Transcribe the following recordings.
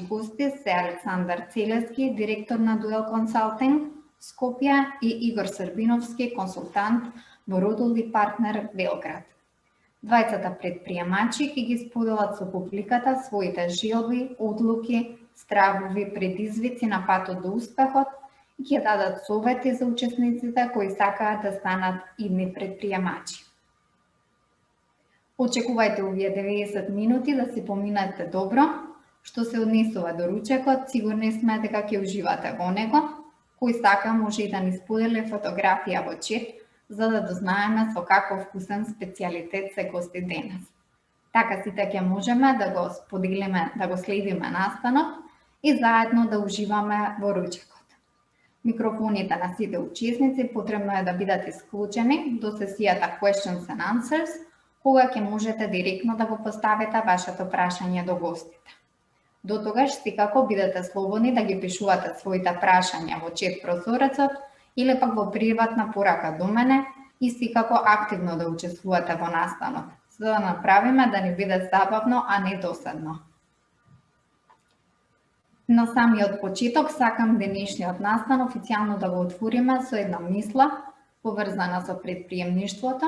гости се Александар Целески, директор на Duel Consulting Скопје и Игор Србиновски, консултант во Родолви партнер Белград. Двајцата предприемачи ќе ги споделат со публиката своите желби, одлуки, стравови, предизвици на патот до успехот и ќе дадат совети за учесниците кои сакаат да станат идни предприемачи. Очекувајте овие 90 минути да си поминете добро. Што се однесува до ручекот, сигурни сме дека ќе уживате во него. Кој сака може и да ни сподели фотографија во чет, за да дознаеме со каков вкусен специјалитет се гости денес. Така сите ќе можеме да го споделиме, да го следиме настанот и заедно да уживаме во ручекот. Микрофоните на сите учесници потребно е да бидат исклучени до сесијата Questions and Answers, кога ќе можете директно да го поставите вашето прашање до гостите. До тогаш секако бидете слободни да ги пишувате своите прашања во чет прозорецот или пак во приватна порака до мене и секако активно да учествувате во настанот, за да направиме да ни биде забавно, а не досадно. На самиот почеток сакам денешниот настан официјално да го отвориме со една мисла поврзана со предприемништвото,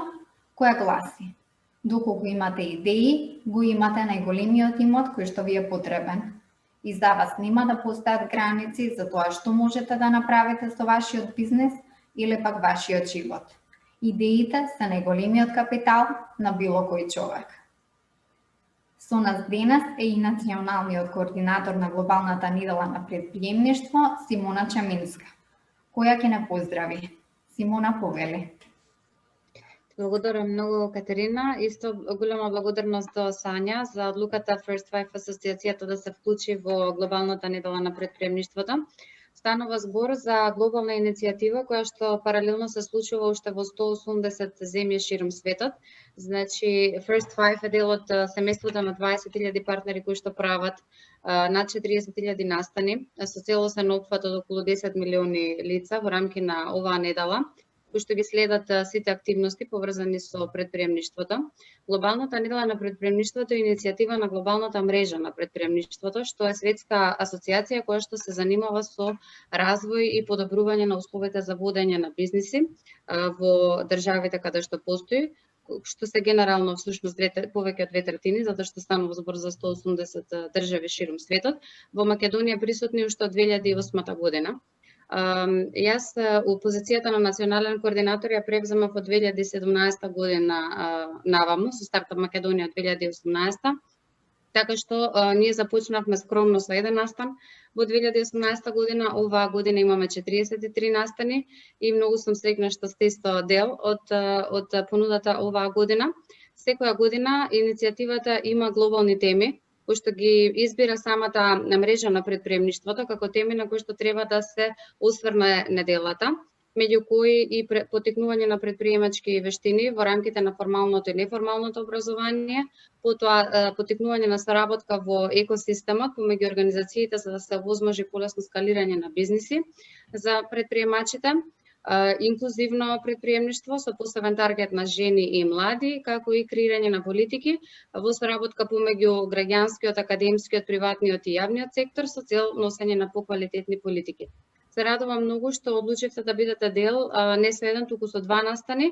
која гласи: доколку имате идеи, го имате најголемиот имот кој што ви е потребен. И за вас нема да постојат граници за тоа што можете да направите со вашиот бизнес или пак вашиот живот. Идеите се најголемиот капитал на било кој човек. Со нас денес е и националниот координатор на глобалната недела на предприемништво Симона Чаминска, која ќе не поздрави. Симона, повели. Благодарам многу, Катерина. Исто голема благодарност до Сања за одлуката First Five асоциацијата да се вклучи во глобалната недела на предприемништвото. Станува збор за глобална иницијатива која што паралелно се случува уште во 180 земји широм светот. Значи, First Five е дел од семејството на 20.000 партнери кои што прават над 40.000 настани со целосен опфат од околу 10 милиони лица во рамки на оваа недела, кои што ги следат сите активности поврзани со предприемништвото. Глобалната недела на предприемништвото е иницијатива на глобалната мрежа на предприемништвото, што е светска асоциација која што се занимава со развој и подобрување на условите за водење на бизниси во државите каде што постои, што се генерално всушност повеќе од 2/3, затоа што станува збор за 180 држави широм светот. Во Македонија присутни уште од 2008 година. Јас у позицијата на национален координатор ја превземав од 2017 година наваму, со старт од Македонија од 2018. Така што ние започнавме скромно со еден настан во 2018 година, оваа година имаме 43 настани и многу сум среќна што сте исто дел од понудата оваа година. Секоја година иницијативата има глобални теми кои што ги избира самата мрежа на предприемништвото како теми на кои што треба да се осврне неделата, меѓу кои и поттикнување на предприемачки вештини во рамките на формалното и неформалното образование, потоа поттикнување на соработка во екосистемот помеѓу организациите за да се овозможи полесно скалирање на бизниси за предприемачите, инклузивно предприемништво со посебен таргет на жени и млади, како и креирање на политики во соработка помеѓу граѓанскиот, академскиот, приватниот и јавниот сектор со цел носење на поквалитетни политики. Се радувам многу што одлучивте да бидете дел не со еден, туку со 2 настани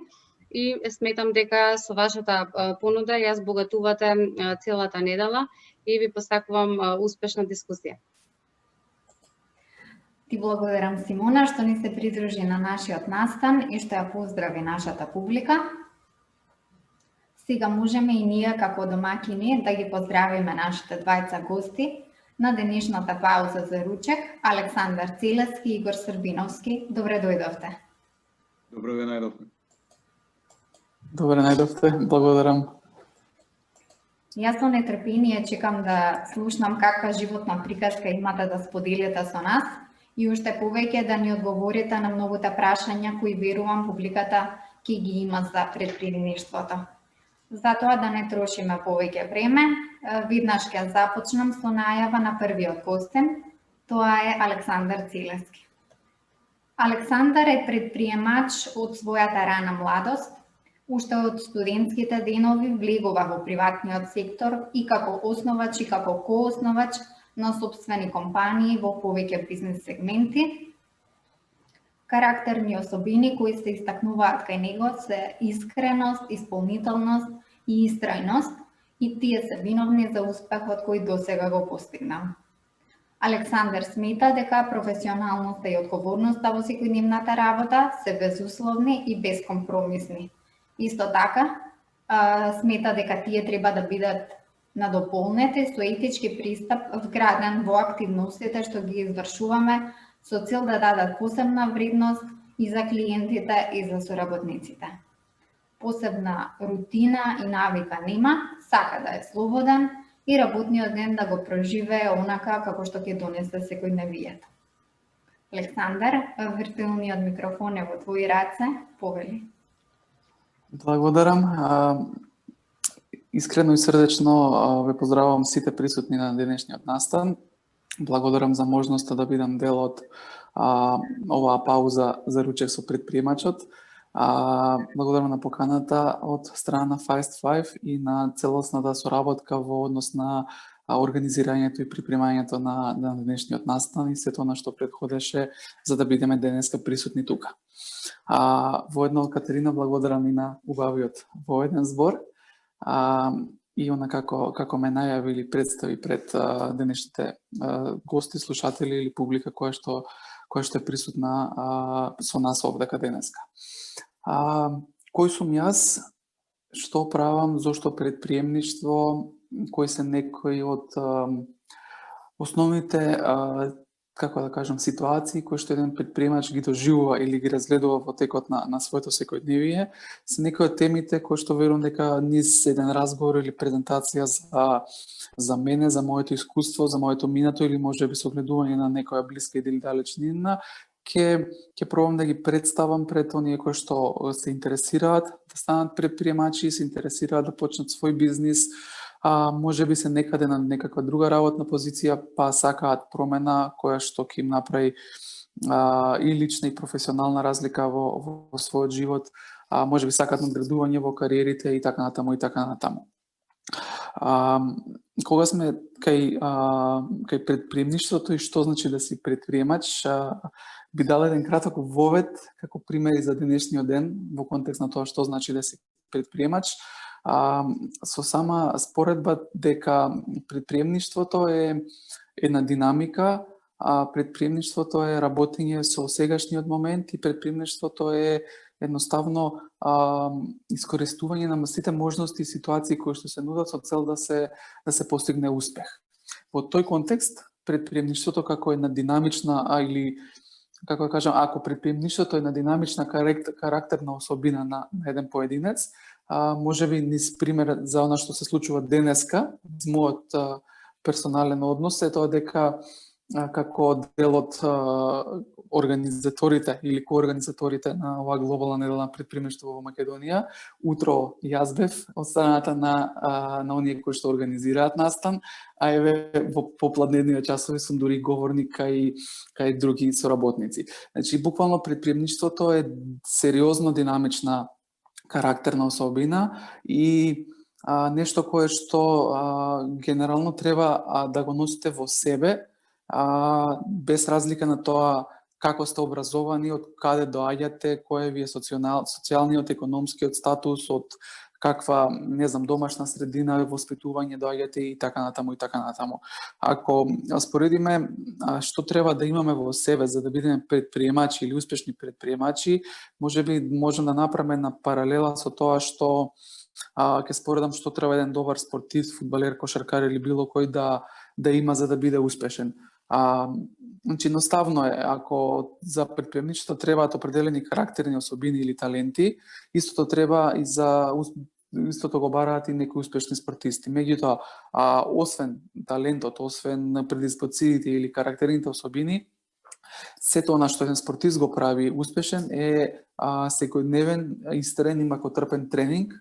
и сметам дека со вашата понуда ја збогатувате целата недела и ви посакувам успешна дискусија. Ти благодарам, Симона, што ни се придружи на нашиот настан и што ја поздрави нашата публика. Сега можеме и ние како домакини да ги поздравиме нашите двајца гости на денешната пауза за ручек, Александар Целески и Игор Србиновски. Добре дојдовте. Добре ве најдовте. Добре најдовте, благодарам. Јас со нетрпение чекам да слушнам каква животна приказка имате да споделите со нас и уште повеќе да ни одговорите на многуте прашања кои верувам публиката ќе ги има за предприемништвото. Затоа да не трошиме повеќе време, веднаш ќе започнам со најава на првиот гостин, тоа е Александар Целески. Александар е предприемач од својата рана младост. Уште од студентските денови влегува во приватниот сектор и како основач и како коосновач на сопствени компании во повеќе бизнес сегменти. Карактерни особини кои се истакнуваат кај него се искреност, исполнителност и истрајност, и тие се виновни за успехот кој досега го постигнал. Александер смета дека професионалноста и одговорноста во секојдневната работа се безусловни и бескомпромисни. Исто така, смета дека тие треба да бидат надополнети со етички пристап вграден во активностите што ги извршуваме со цел да дадат посебна вредност и за клиентите и за соработниците. Посебна рутина и навика нема, сака да е слободен и работниот ден да го проживее онака како што ќе донесе секојдневието. Александер, виртуелниот микрофон е во твои раце, повели. Благодарам. Искрено и срдечно ве поздравувам сите присутни на денешниот настан. Благодарам за можноста да бидам дел од оваа пауза за ручек со предприемачот. Благодарам на поканата од страна на Feist 5 и на целосната соработка во однос на организирањето и припремањето на денешниот настан и сето на што претходеше за да бидеме денеска присутни тука. Воедно, Катерина, благодарам и на убавиот воеден збор и она како ме најави или представи пред денешните гости, слушатели или публика која што е присутна со нас овдека денеска. Кој сум јас, што правам, зошто предприемништво, кои се некои од основните како да кажам, ситуации кои што еден предприемач ги доживува или ги разгледува во текот на своето секојдневие, се некои од темите кои што верувам дека низ еден разговор или презентација за мене, за моето искуство, за моето минато или можеби со гледување на некоја блиска или далечнина, ќе пробам да ги представам пред оние кои што се интересираат да станат предприемачи, се интересираат да почнат свој бизнис, можеби се некаде на некаква друга работна позиција, па сакаат промена која што ќе им направи и лична и професионална разлика во својот живот, можеби сакаат надградување во кариерите и така натаму и така натаму. Кога сме кај предприемништвото и што значи да си предприемач, би дал еден краток вовед како примери за денешниот ден во контекст на тоа што значи да си предприемач. Со сама споредба дека предприемништвото е една динамика, предприемништвото е работење со сегашниот момент и предприемништвото е едноставно искористување на сите можности и ситуации кои што се нудат со цел да се постигне успех. Во тој контекст предприемништвото како една динамична или како да кажам, ако предприемништвото е една динамична карактерна особина на еден поединец, можеби низ пример за она што се случува денеска, мојот персонален однос е тоа дека како дел од организаторите или коорганизаторите на оваа глобална недела на предприемништво во Македонија, утро јас бев од страната на оние кои што организираат настан, а еве во попладневните часови сум дури говорник кај други соработници. Значи буквално предприемништвото е сериозно динамична карактерна особина и нешто кое што генерално треба да го носите во себе, без разлика на тоа како сте образовани, од каде доаѓате, кој ви е социјалниот, економскиот статус, од каква, не знам, домашна средина, воспитување доаѓате и така натаму и така натаму. Ако споредиме што треба да имаме во себе за да бидеме предприемачи или успешни предприемачи, можеби можем да направиме на паралела со тоа што ќе споредам што треба еден добар спортист, фудбалер, кошаркар или било кој да има за да биде успешен. Значи, едноставно е, ако за предприемничество требаат определени карактерни особини или таленти, истото треба и за истото го бараат и некои успешни спортисти. Меѓутоа, освен талентот, освен предиспоцидите или карактерните особини, сето она што еден спортист го прави успешен е секојдневен, истрен и макотрпен тренинг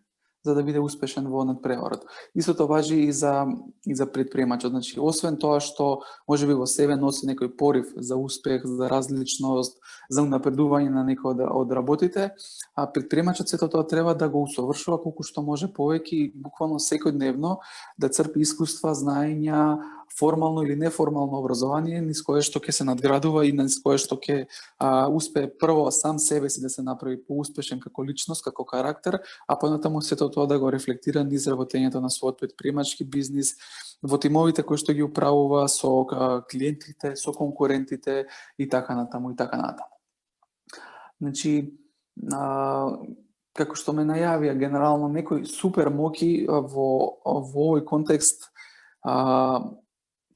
за да биде успешен во надпреварот. Истото важи и за предприемачот. Значи, освен тоа што можеби во себе носи некој порив за успех, за различност, за напредување на некој од работите, предприемачот сето тоа треба да го усовршува колку што може повеќе и буквално секојдневно да црпи искуства, знаења, формално или неформално образование низ кое што ќе се надградува и низ кое што ќе успее прво сам себе си да се направи поуспешен како личност, како карактер, а понатаму сето тоа да го рефлектира низ работењето на својот претприемачки бизнис, во тимовите кои што ги управува, со клиентите, со конкурентите и така натаму и така натаму. Значи, како што ме најавија генерално некои супер моки во овој контекст,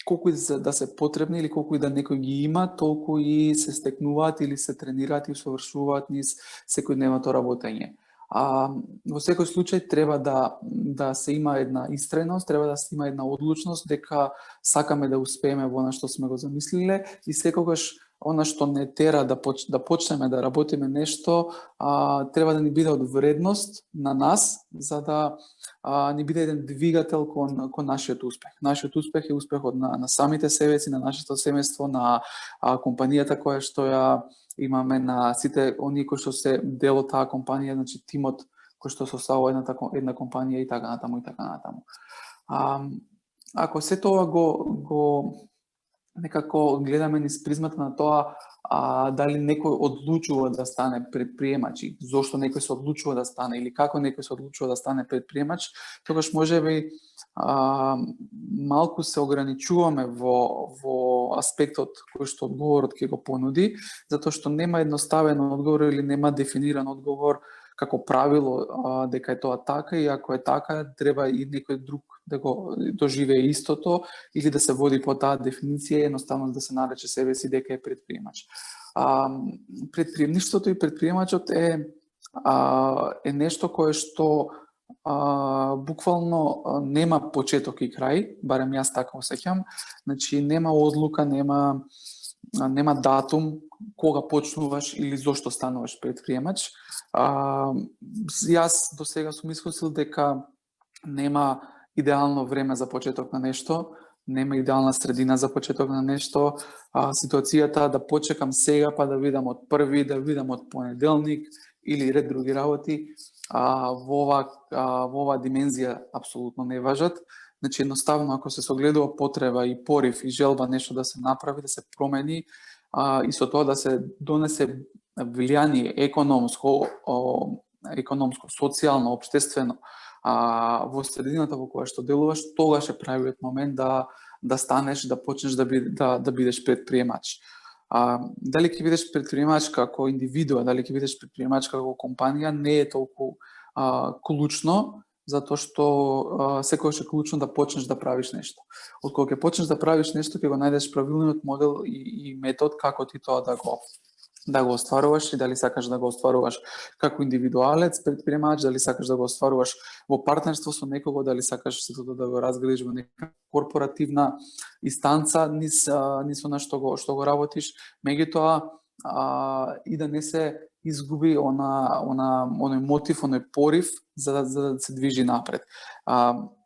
колку и да се потребни или колку и да некој ги има, толку и се стекнуваат или се тренираат и усовршуваат низ секојдневното работење. Во секој случај треба да се има една истреност, треба да се има една одлучност дека сакаме да успееме во она што сме го замислиле и секогаш она што не тера да почнеме да работиме нешто, треба да ни биде од вредност на нас, за да ни биде еден двигател кон нашиот успех. Нашиот успех е успехот на самите себеци, на нашето семејство, на компанијата која што ја имаме, на сите оние кои што се дел од таа компанија, значи тимот кој што составува една компанија и така натаму и така натаму. Ако се тоа го некако гледаме низ призмата на тоа дали некој одлучува да стане предприемач и зошто некој се одлучува да стане или како некој се одлучува да стане предприемач, тогаш можеби малку се ограничуваме во аспектот кој што одговорот ќе го понуди, затоа што нема едноставен одговор или нема дефиниран одговор како правило дека е тоа така и ако е така, треба и некој друг да го доживее истото или да се води по таа дефиниција, едноставно да се нарече себе си дека е предприемач. Предприемништвото и предприемачот е нешто кое што буквално нема почеток и крај, барем јас така осеќам, значи нема одлука, нема датум кога почнуваш или зошто стануваш предприемач. Јас до сега сум искусил дека нема идеално време за почеток на нешто, нема идеална средина за почеток на нешто. Ситуацијата да почекам сега па да видам од први, да видам од понеделник или ред други работи, во оваа димензија апсолутно не важат. Значи едноставно ако се согледува потреба и порив и желба нешто да се направи, да се промени и со тоа да се донесе влијание економско, социјално, општествено во средината во која што делуваш, тогаш е правиот момент да станеш, да почнеш да бидеш предприемач. Дали ќе бидеш предприемач како индивидуа, дали ќе бидеш предприемач како компанија, не е толку клучно, затоа што секогаш е клучно да почнеш да правиш нешто. Откога ќе почнеш да правиш нешто, ќе го најдеш правилниот модел и метод како ти тоа да го остваруваш и дали сакаш да го остваруваш како индивидуалец, предприемач, дали сакаш да го остваруваш во партнерство со некого, дали сакаш сето да го разградиш во нека корпоративна инстанца низ она што го работиш, меѓутоа и да не се изгуби оној мотив, оној порив за да се движи напред.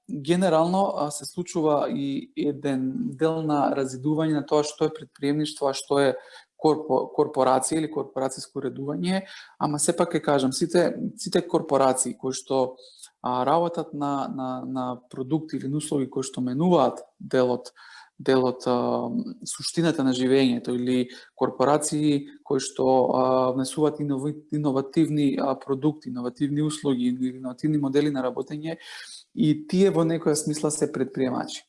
Генерално се случува и еден дел на разидување на тоа што е предприемништво, а што е корпорација или корпорацијско уредување, ама сепак ќе кажам, сите корпорации кои што работат на продукти или услуги кои што менуваат делот суштината на живењето или корпорации кои што внесуваат иновативни продукти, иновативни услуги, иновативни модели на работење, и тие во некоја смисла се предприемачи.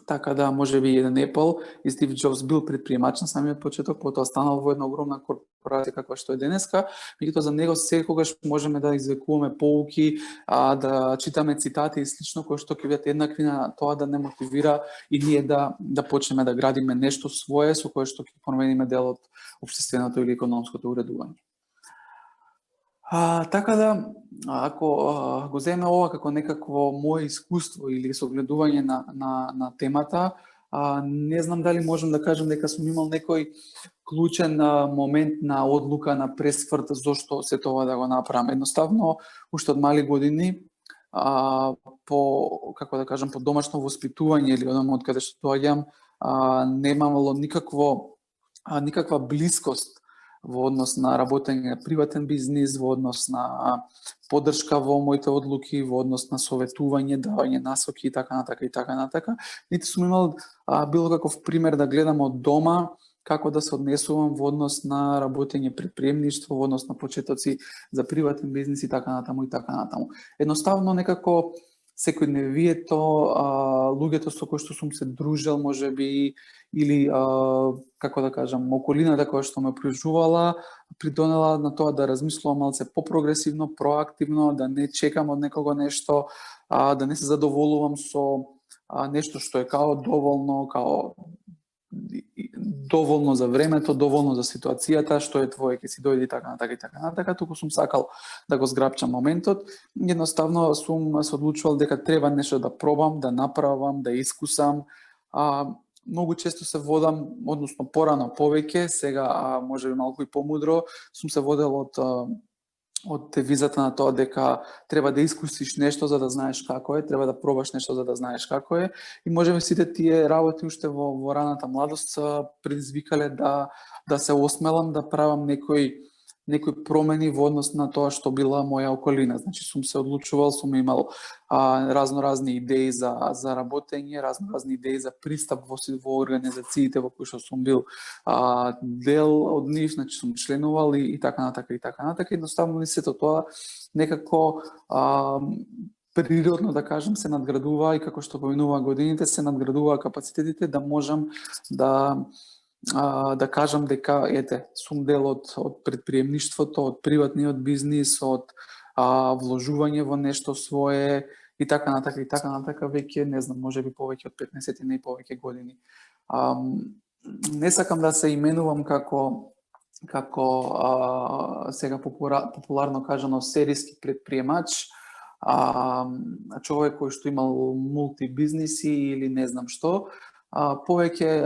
Така да, може би еден Apple и Стив Джобс бил предприемач на самиот почеток, потоа станал во една огромна корпорација каква што е денеска, меѓутоа за него секогаш можеме да извлекуваме поуки, да читаме цитати и слично кои што ќе бидат еднакви на тоа да не мотивира и ние да почнеме да градиме нешто свое со кое што ќе промениме дел од општественото или економското уредување. Така да, ако го земе ова како некакво мое искуство или согледување на темата, не знам дали можам да кажам дека сум имал некој клучен момент на одлука, на пресврт зошто се тоа да го направам. Едноставно, уште од мали години, како да кажам, по домашно воспитување или од каде што доаѓам, немало никаква блискост во однос на работење на приватен бизнис, во однос на поддршка во моите одлуки, во однос на советување, давање насоки и така натака. Нити сум имал било каков пример да гледам од дома како да се однесувам во однос на работење предприемништво, во однос на почетоци за приватен бизнис и така натаму. Едноставно некако секојдневието, луѓето со кои што сум се дружел, можеби, или како да кажам, околината која што ме окружувала, придонела на тоа да размислувам малце попрогресивно, проактивно, да не чекам од некого нешто, да не се задоволувам со нешто што е као доволно за времето, доволно за ситуацијата, што е твое ќе си дојде и така натака, туку сум сакал да го зграпчам моментот. Едноставно сум се одлучувал дека треба нешто да пробам, да направам, да искусам. Многу често се водам, односно порано повеќе, сега можеби малку и помудро, сум се водел од девизата на тоа дека треба да искусиш нешто за да знаеш како е, треба да пробаш нешто за да знаеш како е, и можеби сите тие работи уште во раната младост се предизвикале да се осмелам да правам некои промени во однос на тоа што била моја околина. Значи сум се одлучувал, сум имал разни идеи за работење, разни идеи за пристап во организациите во кои што сум бил дел од нив, значи сум членувал и така натака. Едноставно сето тоа некако природно, да кажем, се надградува и како што поминува годините, се надградува капацитетите да можам да кажам дека сум дел од предприемништвото, од приватниот бизнис, од вложување во нешто свое и така натака веќе, не знам, можеби повеќе од 15 и повеќе години. Не сакам да се именувам како сега популарно кажано серијски предприемач, човек кој што имал мултибизниси или не знам што. Повеќе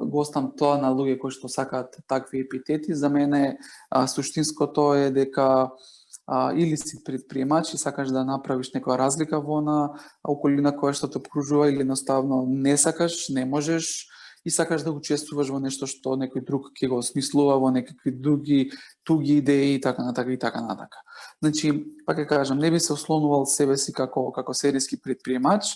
го оставам тоа на луѓе кои што сакаат такви епитети. За мене суштинското е дека или си предприемач и сакаш да направиш некоја разлика во околина која што те окружува, или едноставно не сакаш, не можеш и сакаш да учествуваш во нешто што некој друг ќе го осмислува, во некакви други туги идеи и така натака. Значи, пак ќе кажам, не би се ослонувал себе си како серијски предприемач,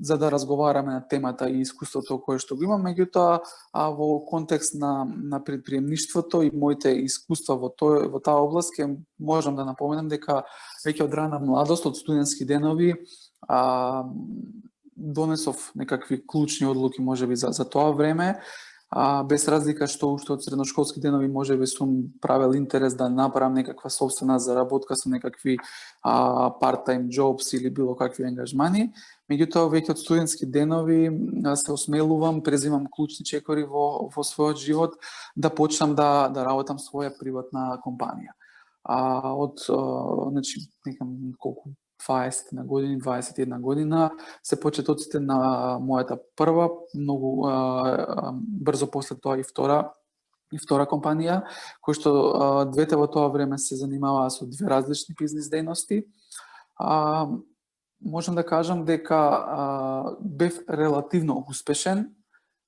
за да разговараме на темата и искуството кое што го имам, меѓутоа во контекст на предприемништвото и моите искуства во таа област ќе можам да напоменам дека веќе од рана младост, од студентски денови, донесов некакви клучни одлуки можеби за тоа време, без разлика што уште од средношколски денови можеби сум правел интерес да направам некаква собствена заработка со некакви part-time jobs или било какви ангажмани. Меѓутоа, веќе од студентски денови се осмелувам, презимам клучни чекори во својот живот, да почнам да работам своја приватна компанија. Значи, некам колку 21 година се почетоците на мојата прва, многу брзо после тоа и втора компанија, кој што двете во тоа време се занимаваа со две различни бизнис дејности. Можам да кажам дека бев релативно успешен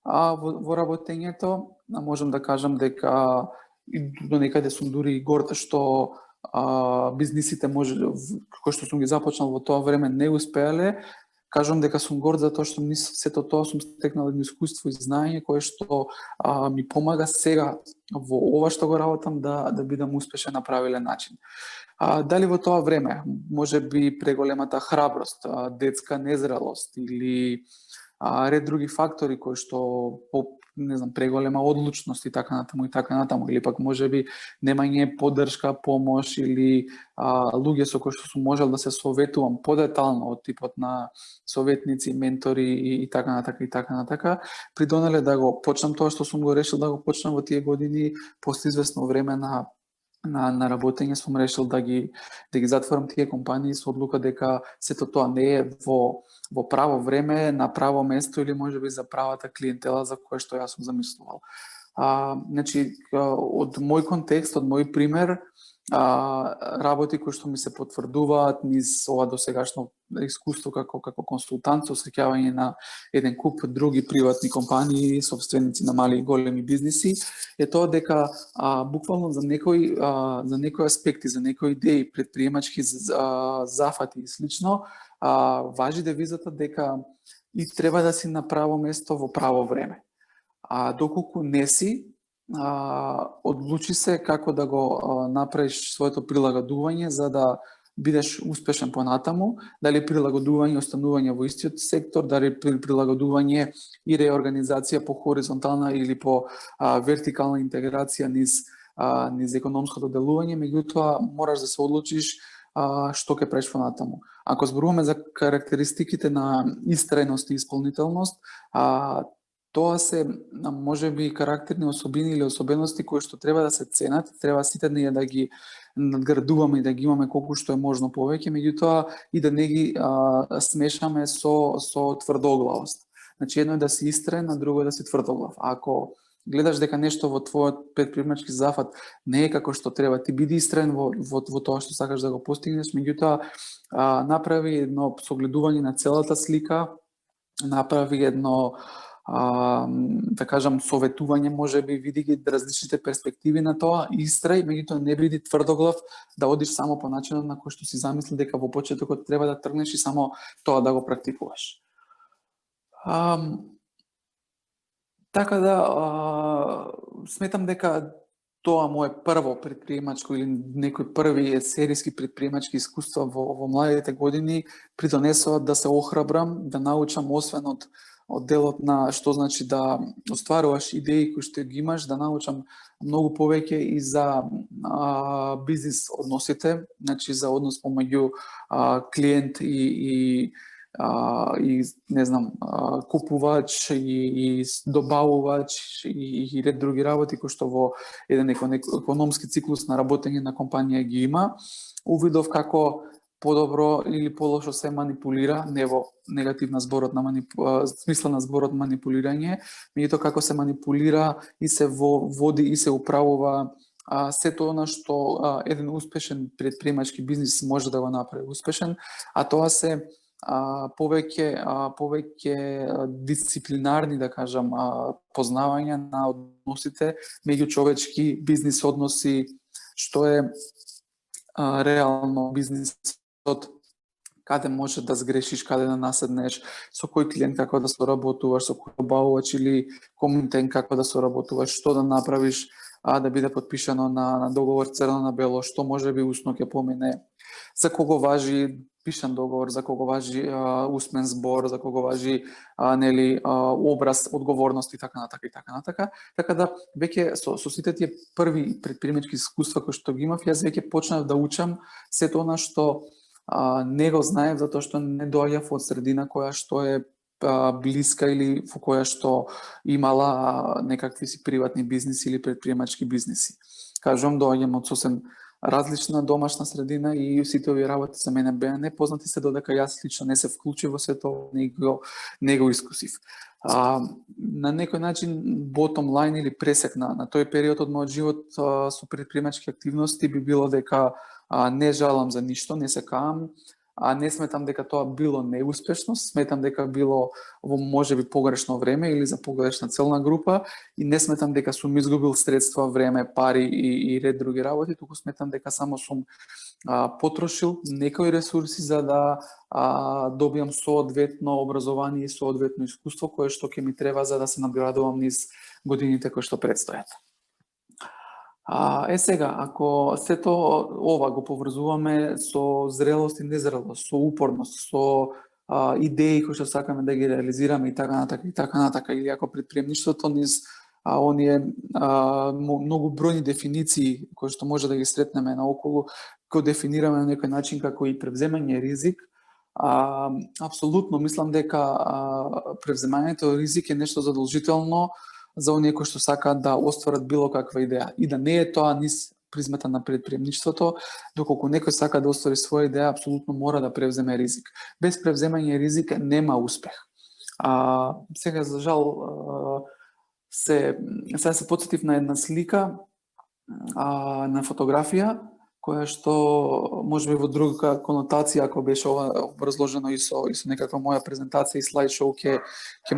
во работењето. Можам да кажам дека и до некаде сум дури и горд што бизнисите кои што сум ги започнал во тоа време не успеале. Кажам дека сум горд за тоа што сето тоа сум стекнал едно искуство и знаење кое што ми помага сега во ова што го работам да бидам успешен на правилен начин. Дали во тоа време можеби преголемата храброст, детска незрелост или ред други фактори кои што не знам, преголема одлучност и така натаму, или пак можеби немање поддршка, помош или луѓе со кои што сум можел да се советувам подетално од типот на советници, ментори и така натака, придонеле да го почнам тоа што сум го решил да го почнам во тие години. После известно време на работење сум решил да ги затворам тие компании со одлука дека сето тоа не е во право време, на право место или можеби за правата клиентела за која што јас сум замислувал. Значи, од мој контекст, од мој пример, работи кои што ми се потврдуваат низ ова досегашно искуство како консултант со осеќавање на еден куп други приватни компании, собственици на мали и големи бизниси, е тоа дека буквално за некои аспекти, за некои идеи, предприемачки зафати и слично, важи девизата дека и треба да си на право место во право време. Доколку не си, одлучи се како да го направиш своето прилагодување за да бидеш успешен понатаму, дали прилагодување, останување во истиот сектор, дали прилагодување и реорганизација по хоризонтална или по вертикална интеграција низ економското делување, меѓутоа мораш да се одлучиш што ќе правиш понатаму. Ако зборуваме за карактеристиките на истрајност и исполнителност, тоа се можеби карактерни особини или особености кои што треба да се ценат, треба сите ние да ги надградуваме и да ги имаме колку што е можно повеќе, меѓутоа и да не ги смешаме со тврдоглавост. Значи едно е да си истраен, а друго е да си тврдоглав. Ако гледаш дека нешто во твојот предприемачки зафат не е како што треба, ти биди истраен во тоа што сакаш да го постигнеш, меѓутоа направи едно согледување на целата слика, направи едно да кажам, советување, можеби види ги различните перспективи на тоа, истрај, меѓутоа не биди тврдоглав да одиш само по начинот на кој што си замисли дека во почетокот треба да тргнеш и само тоа да го практикуваш. Така да, сметам дека тоа мое прво предприемачко или некои први серијски предприемачки искуства во младите години придонесоа да се охрабрам, да научам освен од делот на што значи да остваруваш идеи кои што ги имаш, да научам многу повеќе и за бизнис односите, значи за однос помеѓу клиент и не знам, купувач и добавувач и ред други работи кои што во еден економски циклус на работење на компанија ги има. Увидов како подобро или полошо се манипулира, не во негативна зборот на смисла на зборот манипулирање, меѓутоа како се манипулира и се води и се управува сето она што еден успешен предприемачки бизнис може да го направи успешен, а тоа се повеќе дисциплинарни, да кажам, познавања на односите меѓучовечки, бизнис односи, што е реално бизнисот, каде може да сгрешиш, каде да наседнеш, со кој клиент како да соработуваш, со кој добавувач или комитент како да соработуваш, што да направиш да биде подпишано на договор црно на бело, што може би усно ќе помине, за кого важи пишан договор, за кого важи усмен збор, за кого важи образ, одговорност и така натака и така натака. Така да веќе со сите тие први предприемачки искуства кои што ги имав, јас веќе почнав да учам сето она што не го знаев затоа што не доаѓав од средина која што е блиска или во која што имала некакви си приватни бизниси или предприемачки бизниси. Кажувам, доаѓам од сосем различна домашна средина и сите овие работи за мене беа непознати се додека јас лично не се вклучив во сето, не го искусив. На некој начин bottom line или пресек на тој период од мојот живот со предприемачки активности би било дека не жалам за ништо, не се каам, не сметам дека тоа било неуспешно, сметам дека било во можеби погрешно време или за погрешна целна група и не сметам дека сум изгубил средства, време, пари и ред други работи, туку сметам дека само сум потрошил некои ресурси за да добиам соодветно образование и соодветно искуство кое што ќе ми треба за да се надградувам низ годините кои што предстојат. Сега, ако сето ова го поврзуваме со зрелост и незрелост, со упорност, со идеи кои што сакаме да ги реализираме и така натака, или ако предприемништвото низ оние многу бројни дефиниции кои што може да ги сретнеме наоколу, го дефинираме на некој начин како и превземање ризик, апсолутно мислам дека превземањето ризик е нешто задолжително за оние кои што сакаат да остварат било каква идеја. И да не е тоа низ призмата на предприемништвото, доколку некој сака да оствари своја идеја, апсолутно мора да превземе ризик. Без превземање ризик нема успех. Сега, за жал, се потсетив на една слика, на фотографија, која што можеби во друга конотација, ако беше ова образложено и со некаква моја презентација и слайд шоу, ќе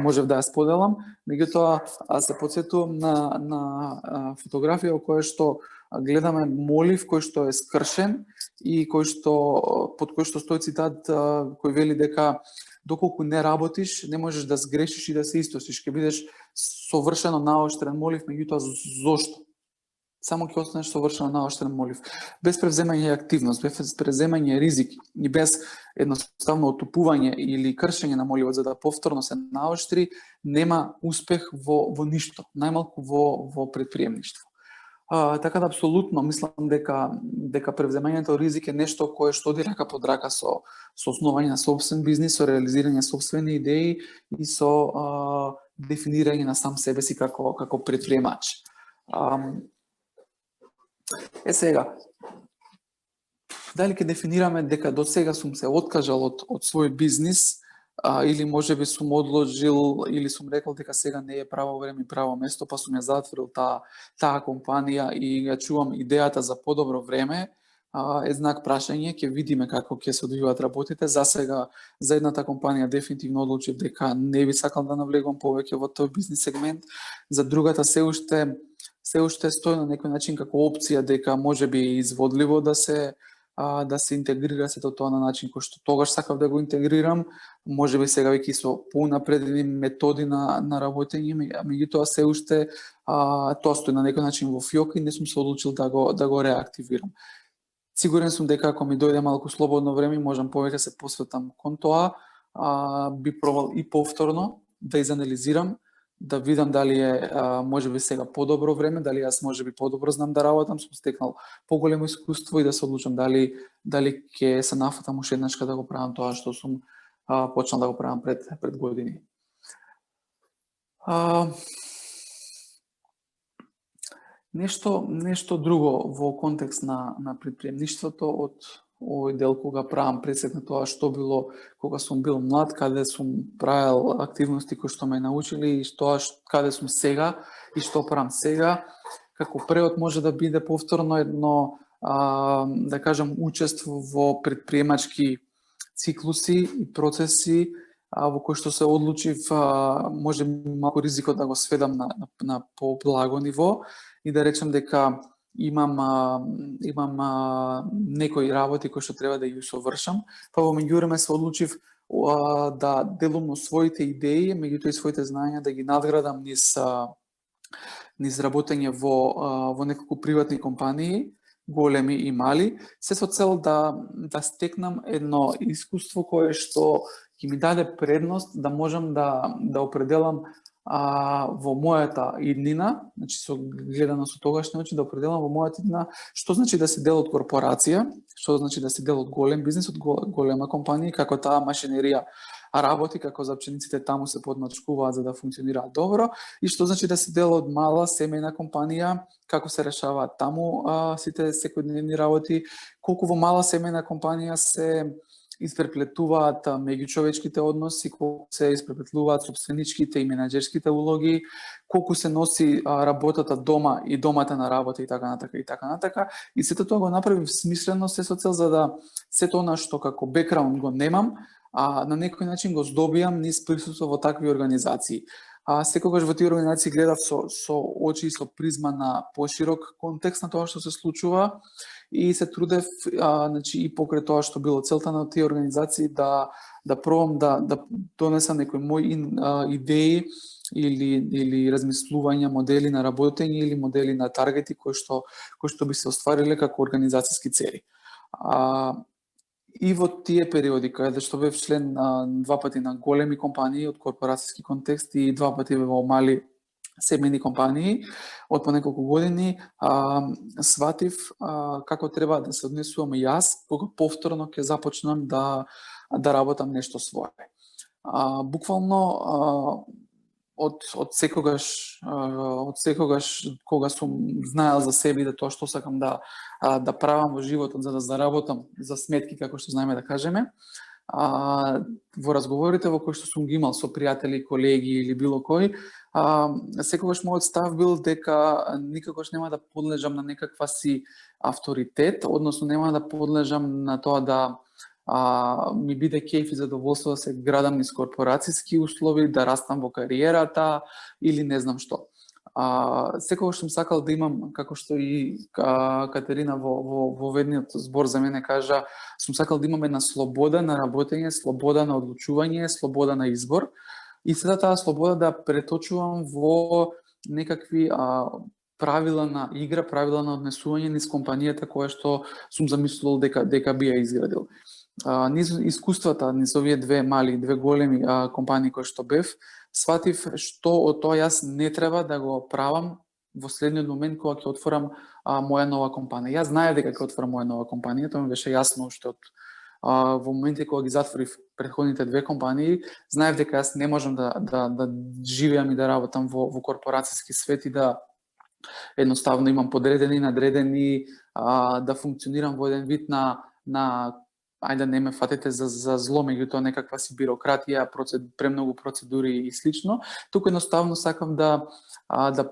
можев да ја споделам. Меѓутоа се потсетувам на фотографија во која што гледаме молив кој што е скршен и под кој што стои цитат кој вели дека доколку не работиш, не можеш да сгрешиш и да се истосиш, ќе бидеш совршено наоштрен молив, меѓутоа зошто? Само ќе останеш совршено наоштрен молив. Без превземање активност, без превземање ризик и без едноставно отупување или кршење на моливот за да повторно се наоштри, нема успех во ништо, најмалку во предприемништво. Така да апсолутно мислам дека превземањето ризик е нешто кое што оди рака под рака со основање на собствен бизнис, со реализирање на собствени идеи и со дефинирање на сам себе си како предприемач. Сега, дали ќе дефинираме дека до сега сум се откажал од свој бизнис, или можеби сум одложил, или сум рекол дека сега не е право време и право место, па сум ја затворил таа компанија и ја чувам идејата за подобро време, е знак прашање, ќе видиме како ќе се одвиваат работите. За сега, за едната компанија дефинитивно одлучив дека не би сакал да навлегувам повеќе во тој бизнис сегмент, за другата се уште стои на некој начин како опција дека можеби е изводливо да се интегрира сето тоа на начин кој што тогаш сакав да го интегрирам, можеби сега веќе со поунапредени методи на работење, меѓутоа се уште тоа стои на некој начин во фиок и не сум се одлучил да го реактивирам. Сигурен сум дека ако ми дојде малку слободно време, можам повеќе се посветам кон тоа, би пробал и повторно да изанализирам, да видам дали е можеби сега подобро време, дали јас можеби подобро знам да работам, сум стекнал поголемо искуство и да се одлучам дали ќе се нафатам уште еднашка да го правам тоа што сум почнал да го правам пред години. Нешто друго во контекст на предприемништвото од овој дел кога правам пресек на тоа што било кога сум бил млад, каде сум правил активности кои што ме научили и каде сум сега и што правам сега. Како превод може да биде повторно едно, да кажам, учество во предприемачки циклуси и процеси во кои што се одлучив може малку ризикот да го сведам на поблаго ниво и да речем дека имам некои работи кои што треба да ги усовршам, па во меѓувреме се одлучив да делумно своите идеи, меѓутоа и своите знаења да ги надградам низ работење во неколку приватни компании, големи и мали, се со цел да стекнам едно искуство кое што ќе ми даде предност да можам да определам во мојата иднина, значи со гледано со тогашни очи, да определам во мојата иднина што значи да си дел од корпорација, што значи да си дел од голем бизнес, од голема компанија, како таа машинерија работи, како запчениците таму се подмачкуваат за да функционираат добро, и што значи да си дел од мала семејна компанија, како се решаваат таму сите секојдневни работи, колку во мала семејна компанија се испреплетуваат меѓучовечките односи, колку се испреплетуваат собственичките и менаџерските улоги, колку се носи работата дома и домата на работа и така натака. И сето тоа го направив смислено, се со цел за да сето она што како бекграунд го немам, на некој начин го здобијам низ присуство во такви организации. Секогаш во тие организации гледав со очи и со призма на поширок контекст на тоа што се случува и се трудев значи и покрај тоа што било целта на тие организации да пробам да донесам некои мои идеи или размислувања, модели на работење или модели на таргети кои што би се оствариле како организацијски цели. И во тие периоди каде што бев член два пати на големи компании од корпорацијски контекст и два пати во мали семејни компании од по неколку години, сватив како треба да се однесувам јас кога повторно ќе започнам да работам нешто свое. Буквално од секогаш кога сум знаел за себе да тоа што сакам да правам во животот за да заработам за сметки, како што знаеме да кажеме, во разговорите во кои што сум ги имал со пријатели, колеги или било кој, секогаш мојот став бил дека никогаш нема да подлежам на некаква си авторитет, односно нема да подлежам на тоа да ми биде кејф и задоволство да се градам низ корпорацијски услови, да растам во кариерата или не знам што. Секогаш сум сакал да имам, како што и Катерина во ведниот збор за мене кажа, сум сакал да имам една слобода на работење, слобода на одлучување, слобода на избор и сета таа слобода да преточувам во некакви правила на игра, правила на однесување низ компанијата која што сум замислувал дека би ја изградил. Низ искуствата, низ овие две големи компании кои што бев, сватив што од тоа јас не треба да го правам во следниот момент кога ќе отворам моја нова компанија. Јас знаев дека ќе отворам моја нова компанија, тоа ми беше јасно уште од во моментите кога ги затворив претходните две компании, знаев дека јас не можам да живеам и да работам во корпорацијски свет и да едноставно имам подредени, надредени, да функционирам во еден вид на ајде не ме фатете за зло, меѓутоа некаква си бирократија, премногу процедури и слично. Туку едноставно сакам да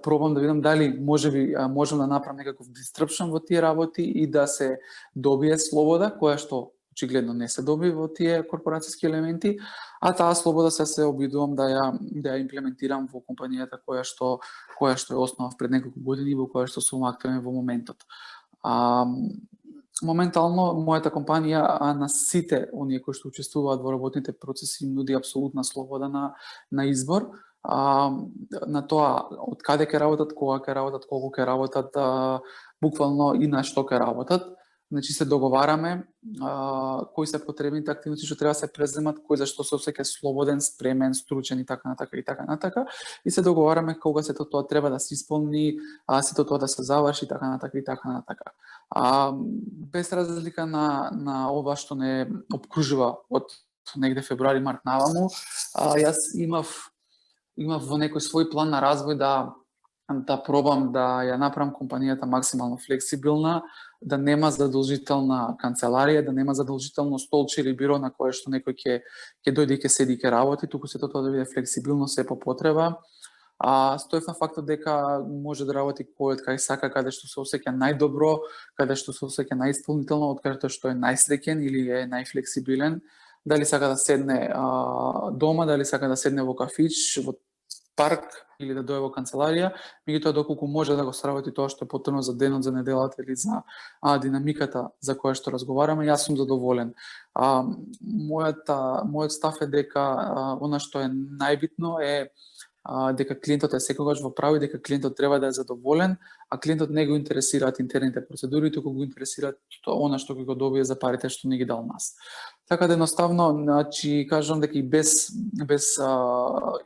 пробам да видам дали можам да направам некаков disruption во тие работи и да се добие слобода, која што очигледно не се доби во тие корпорацијски елементи, а таа слобода се обидувам да ја имплементирам во компанијата која што е основав пред неколку години, во која што сум активен во моментот. Моментално мојата компанија на сите оние кои што учествуваат во работните процеси им нуди апсолутна слобода на избор, на тоа од каде ќе работат, кога ќе работат, колку ќе работат, буквално и на што ќе работат. Значи се договараме кои се потребните активности што треба да се преземат, кој зашто се осеќа слободен, спремен, стручен и така натака. И се договараме кога сето тоа треба да се исполни, сето тоа да се заврши, така натака. Без разлика на ова што не обкружува од негде февруари, март наваму, јас имав во некој свој план на развој да пробам да ја направам компанијата максимално флексибилна, да нема задолжителна канцеларија, да нема задолжително столче или биро на кое што некој ќе дојде и ќе седи и ќе работи, туку сето тоа да биде флексибилно се по потреба. Стоев на фактот дека може да работи кој кај сака, каде што се осеќа најдобро, каде што се осеќа најисполнително, од каде што е најсреќен или е најфлексибилен, дали сака да седне дома, дали сака да седне во кафич, во парк или да дојде во канцеларија, меѓутоа доколку може да го сработи тоа што е потребно за денот, за неделата или за динамиката за која што разговараме, јас сум задоволен. Мојот став е дека она што е најбитно е дека клиентот е секогаш во право и дека клиентот треба да е задоволен, а клиентот не го интересираат интерните процедури, туку го интересираат она што ќе го добие за парите што не ги дал нас. Така да едноставно, значи кажам дека и без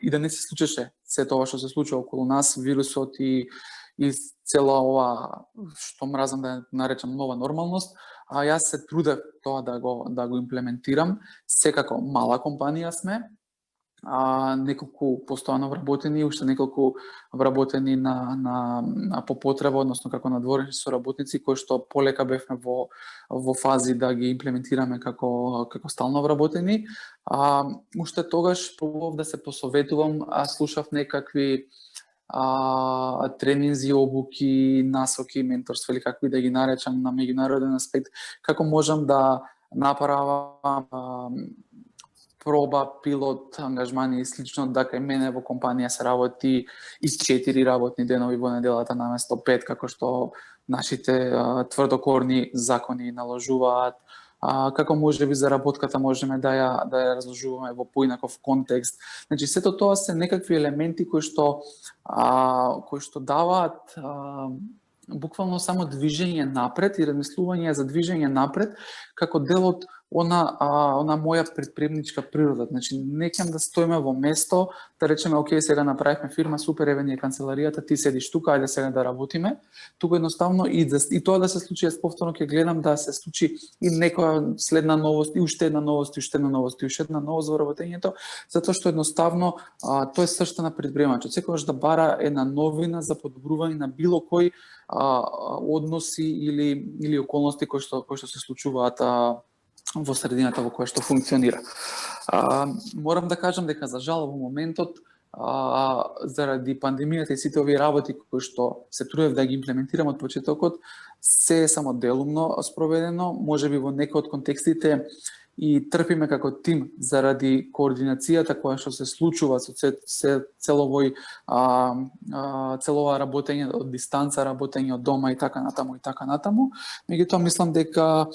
и да не се случеше сето ова што се случува околу нас, вирусот и цела ова што мразам да наречам нова нормалност, јас се трудев тоа да го имплементирам. Секако мала компанија сме, неколку постојано вработени, уште неколку вработени на по потреба, односно како надворешни соработници кои што полека бевме во фази да ги имплементираме како стално вработени. Уште тогаш пробував да се посоветувам, слушав некакви тренинзи, обуки, насоки, менторство или какви да ги наречам на меѓународен аспект, како можам да направам проба, пилот, ангажмани и слично, да кај мене во компанија се работи и 4 работни денови во неделата наместо 5, како што нашите тврдокорни закони наложуваат. Како може би заработката можеме да ја разложуваме во поинаков контекст. Значи сето тоа се некакви елементи кои што даваат буквално само движење напред и размислување за движење напред како дел од она моја предприемничка природа. Значи не ќе да стоиме во место, да речеме окей, сега направивме фирма, супер, еве ни е канцеларијата, ти седиш тука, ајде сега да работиме. Туку едноставно и тоа да се случи, јас повторно ќе гледам да се случи и некоја следна новост, и уште една новост, и уште една новост, и уште една новост во работењето, затоа што едноставно тоа е срцето на предприемачот. Секогаш да бара една новина за подобрување на било кој односи или околности кои што се случуваат во средината во која што функционира. Морам да кажам дека за жал во моментот заради пандемијата и сите овие работи кои што се трудев да ги имплементирам од почетокот, се е само делумно спроведено, можеби во некои од контекстите и трпиме како тим заради координацијата која што се случува со цело ова работење од дистанца, работење од дома и така натаму. Меѓутоа мислам дека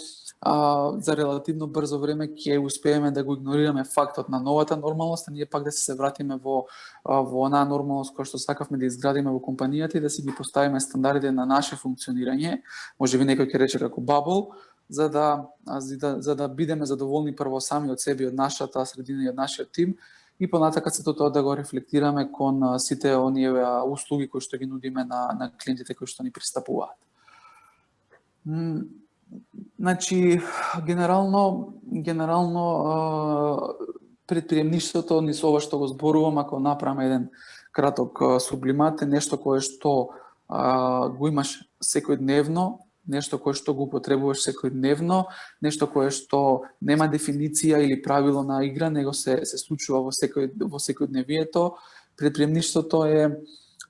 за релативно брзо време ќе успееме да го игнорираме фактот на новата нормалност, а ние пак да се вратиме во онаа нормалност која што сакавме да изградиме во компанијата и да си ги поставиме стандардите на наше функционирање, можеби некој ќе рече како бабл, за да бидеме задоволни прво сами од себе, од нашата средина и од нашиот тим, и понатака сето тоа да го рефлектираме кон сите оние услуги кои што ги нудиме на клиентите кои што ни пристапуваат. Значи, генерално предприемништвото низ ова што го зборувам, ако направиме еден краток сублимат, е нешто кое што го имаш секојдневно, нешто кое што го употребуваш секојдневно, нешто кое што нема дефиниција или правило на игра, него се случува во секојдневието. Предприемништвото е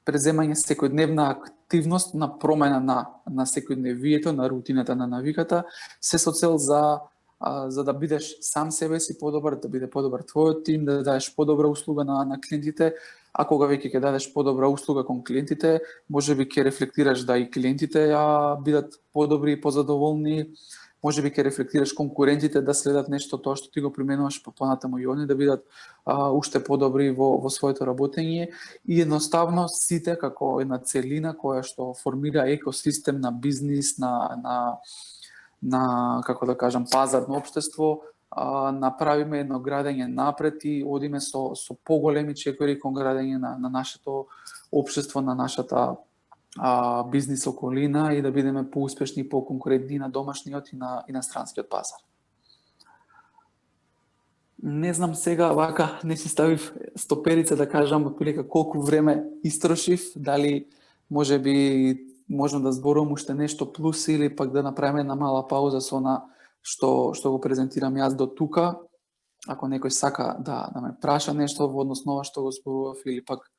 преземање секојдневна активност на промена на секојдневието, на рутината, на навиката, се со цел за да бидеш сам себе си подобар, да биде подобар твојот тим, да дадеш подобра услуга на клиентите, а кога веќе ќе дадеш подобра услуга кон клиентите, можеби ќе рефлектираш да и клиентите бидат подобри и позадоволни, можеби ќе рефлектираш конкурентите да следат нешто тоа што ти го применуваш, па понатаму и они да бидат уште подобри во своето работење, и едноставно сите како една целина која што формира екосистем на бизнис, на како да кажам, пазарно општество, направиме едно градење напред и одиме со поголеми чекори кон градење на нашето општество, на нашата бизнис околина, и да бидеме поуспешни и поконкурентни на домашниот и на странскиот пазар. Не знам сега, вака не си ставив стоперица да кажам отприлика колку време истрошив, дали можеби можам да зборувам уште нешто плюс или пак да направиме една мала пауза со она што го презентирам јас до тука. Ако некој сака да ме праша нешто во однос на ова што го зборував, или пак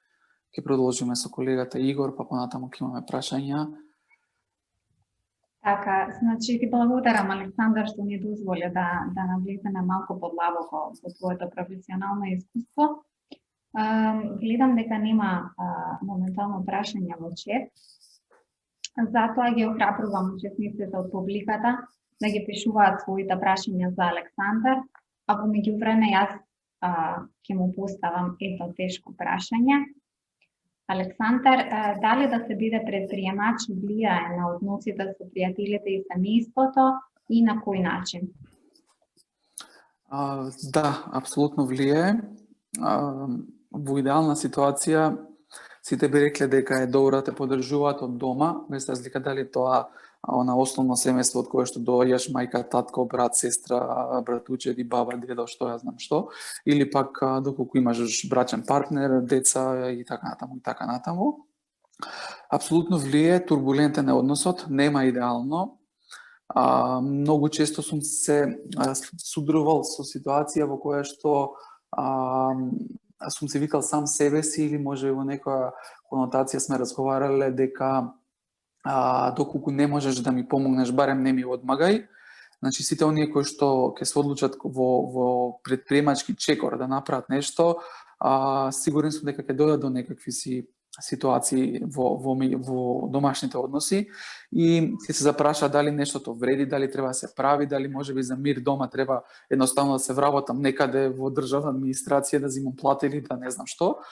ќе продолжиме со колегата Игор, па понатаму ќе имаме прашања. Така, значи ти благодарам, Александар, што ни дозволи да навлеземе малку подлабоко во твоето професионално искуство. Гледам дека нема моментално прашања во чет. Затоа ги охрабрувам учесниците од публиката да ги пишуваат своите прашања за Александар, а во меѓувреме јас ќе му поставам ето тешко прашање. Александар, дали да се биде предприемач влијае на односите со пријателите и семејството и на кој начин? Да, апсолутно влијае. Во идеална ситуација сите би рекле дека е добро да те поддржуваат од дома, без разлика дали тоа на основно семејство од кое што доаѓаш, мајка, татко, брат, сестра, братучеди, баба, дедо, што ја знам што, или пак доколку имаш брачен партнер, деца и така натаму. Апсолутно влијае, турбулентен е односот, нема идеално. Многу често сум се судрувал со ситуација во која што сум се викал сам себе си, или може во некоја конотација сме разговарале дека доколку не можеш да ми помогнеш, барем не ми одмагај. Значи сите оние кои што ќе се одлучат во предприемачки чекор да направат нешто, сигурен сум дека ќе дојдат до некакви ситуации во домашните односи и ќе се запраша дали нештото вреди, дали треба да се прави, дали можеби за мир дома треба едноставно да се вработам некаде во државна администрација да зимам плата или да не знам што.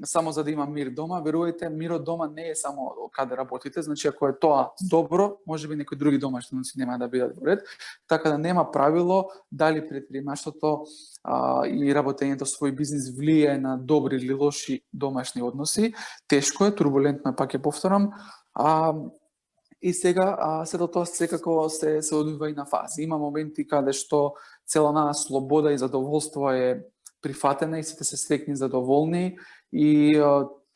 Само за да имам мир дома. Верувајте, мирот дома не е само каде работите, значи ако е тоа добро, можеби некои други домашни нема да бидат во ред, така да нема правило дали предприемаштвото или работењето свој бизнис влијае на добри или лоши домашни односи. Тешко е, турбулентно е, пак ќе повторам. И сега сето тоа секако се одвива и на фази. Има моменти каде што цела на слобода и задоволство е прифатена и сите се среќни, задоволни, и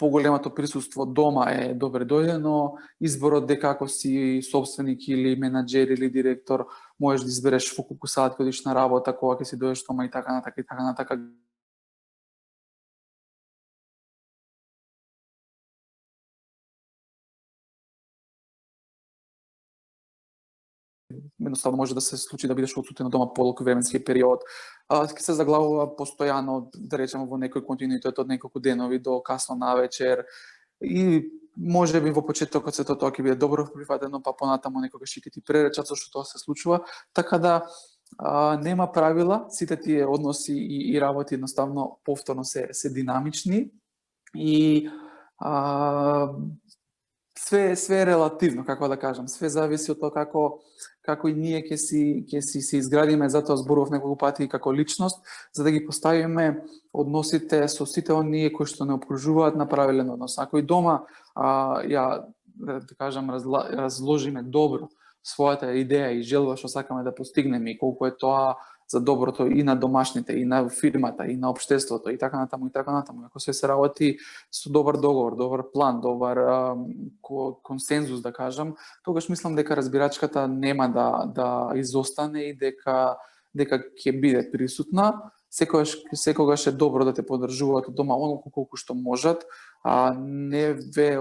поголемото присуство дома е добре дојдено, изборот дека ако си собственик или менаџер или директор можеш да избереш во колку сат ќе одиш на работа, кога ќе си дојдеш дома и така натака и така натака. Едноставно може да се случи да бидеш отсутен од дома подолг временски период. Ќе се заглавува постојано, да речеме, во некој континуитет од неколку денови до касно навечер. И може би во почетокот сето тоа ќе биде добро прифатено, па понатаму некогаш ќе ти преречат зашто тоа се случува. Така да нема правила, сите тие односи и работи едноставно повторно се динамични и све е релативно, како да кажам, све зависи од тоа како и ние ќе си се изградиме, затоа зборував неколку пати како личност, за да ги поставиме односите со сите оние кои што не обкружуваат на правилен однос. Ако и дома ја да кажам разложиме добро својата идеја и желба што сакаме да постигнеме и колку е тоа за доброто и на домашните, и на фирмата, и на општеството, и така натаму, и така натаму. Ако се работи со добар договор, добар план, добар консензус, да кажам, тогаш мислам дека разбирачката нема да изостане и дека ќе биде присутна. Секогаш е добро да те поддржуваат од дома онолку колку што можат. Не ве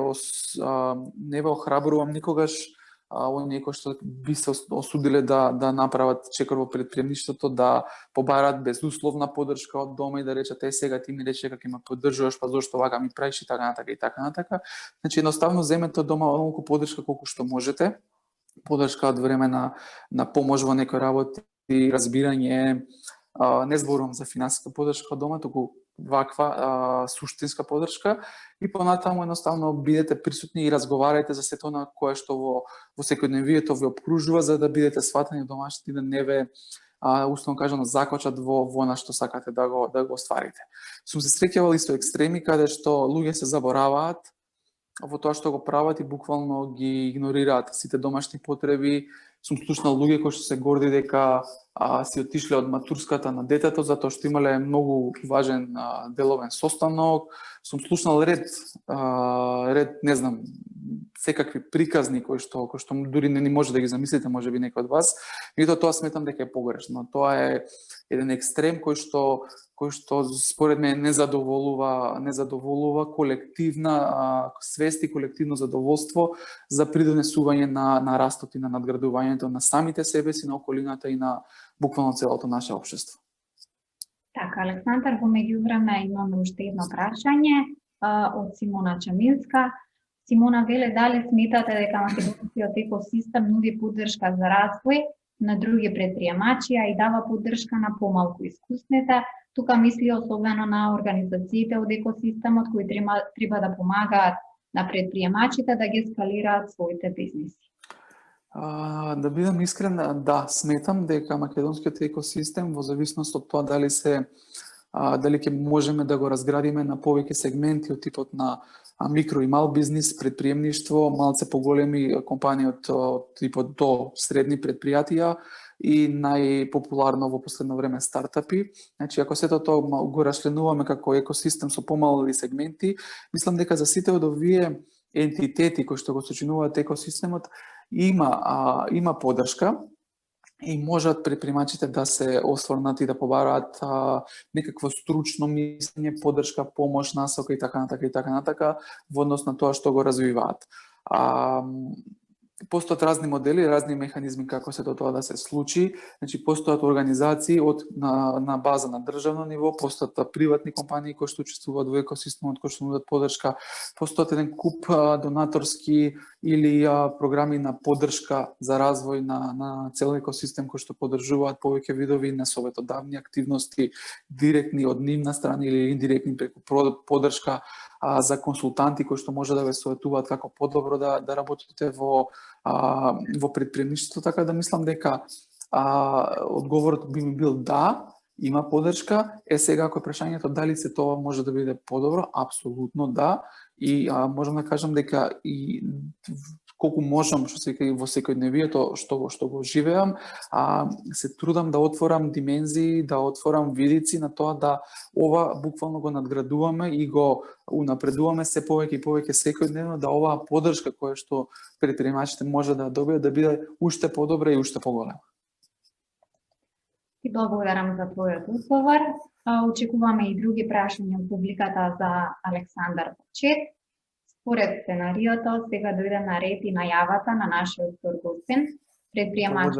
охрабрувам никогаш оние кои што би се осудиле да направат чекор во предприемништвото, да побараат безусловна поддршка од дома и да речат сега ти ми рече дека ќе ме поддржуваш, па зошто вака ми правиш и така натака и така натака. Значи едноставно земете од дома онолку поддршка колку што можете. Поддршка од време на помош во некои работи, разбирање, не зборувам за финансиска поддршка од дома, туку ваква суштинска поддршка и понатаму едноставно бидете присутни и разговарајте за сето на кое што во секојдневието ве обкружува, за да бидете сватени домашните и да не ве условно кажано закочат во на што сакате да го остварите. Сум се среќавал и со екстреми каде што луѓе се забораваат во тоа што го прават и буквално ги игнорираат сите домашни потреби. Сум слушнал луѓе кои што се горди дека си отишле од матурската на детето затоа што имале многу важен деловен состанок. Сум слушнал ред не знам, секакви приказни кои што дури не може да ги замислите, можеби некој од вас. И тоа сметам дека е погрешно. Тоа е еден екстрем кој што според мене не задоволува колективна свест и колективно задоволство за придонесување на растот и на надградувањето на самите себе си, на околината и на буквално целото наше општество. Така, Александар, во меѓувреме имаме уште едно прашање од Симона Чаминска. Симона веле, дали сметате дека македонскиот екосистем нуди поддршка за развој на други предприемачи, а и дава поддршка на помалку искусните? Тука мисли особено на организациите од екосистемот кои треба да помагаат на предприемачите да ги скалираат своите бизниси. Да бидам искрен, да, сметам дека македонскиот екосистем во зависност од тоа дали ќе можеме да го разградиме на повеќе сегменти од типот на микро и мал бизнис, предприемништво, малце поголеми компании од типот до средни предпријатија и најпопуларно во последно време стартапи. Значи, ако сето тоа го расчленуваме како екосистем со помали сегменти, мислам дека за сите од овие ентитети кои што го сочинуваат екосистемот има поддршка и можат предприемачите да се осврнат и да побараат некакво стручно мислење, поддршка, помош, насока и така натака во однос на тоа што го развиваат. Постојат разни модели, разни механизми како се тоа да се случи. Значи, постојат организации на база на државно ниво, постојат приватни компании кои што учествуваат во екосистемот, кои што нудат поддршка, постојат еден куп донаторски или програми на поддршка за развој на цел екосистем кои што поддржуваат повеќе видови на советодавни активности, директни од нивна страна или индиректни преку поддршка за консултанти кои што може да ве советуваат како подобро да работите во предприемништвото, така да мислам дека одговорот би ми бил да, има поддршка. Сега ако прашањето дали се тоа може да биде подобро, апсолутно да. И можам да кажам дека и колку можам, што се во секојдневието што го живеам, се трудам да отворам димензии, да отворам видици на тоа да ова буквално го надградуваме и го унапредуваме се повеќе и повеќе секојдневно, да оваа поддршка која што предприемачите може да добијат да биде уште подобра и уште поголема. Ти благодарам за твојот одговор. Очекуваме и други прашања од публиката за Александар Почет. Според сценариото, сега дојде на ред и најавата на нашиот гостин, предприемач.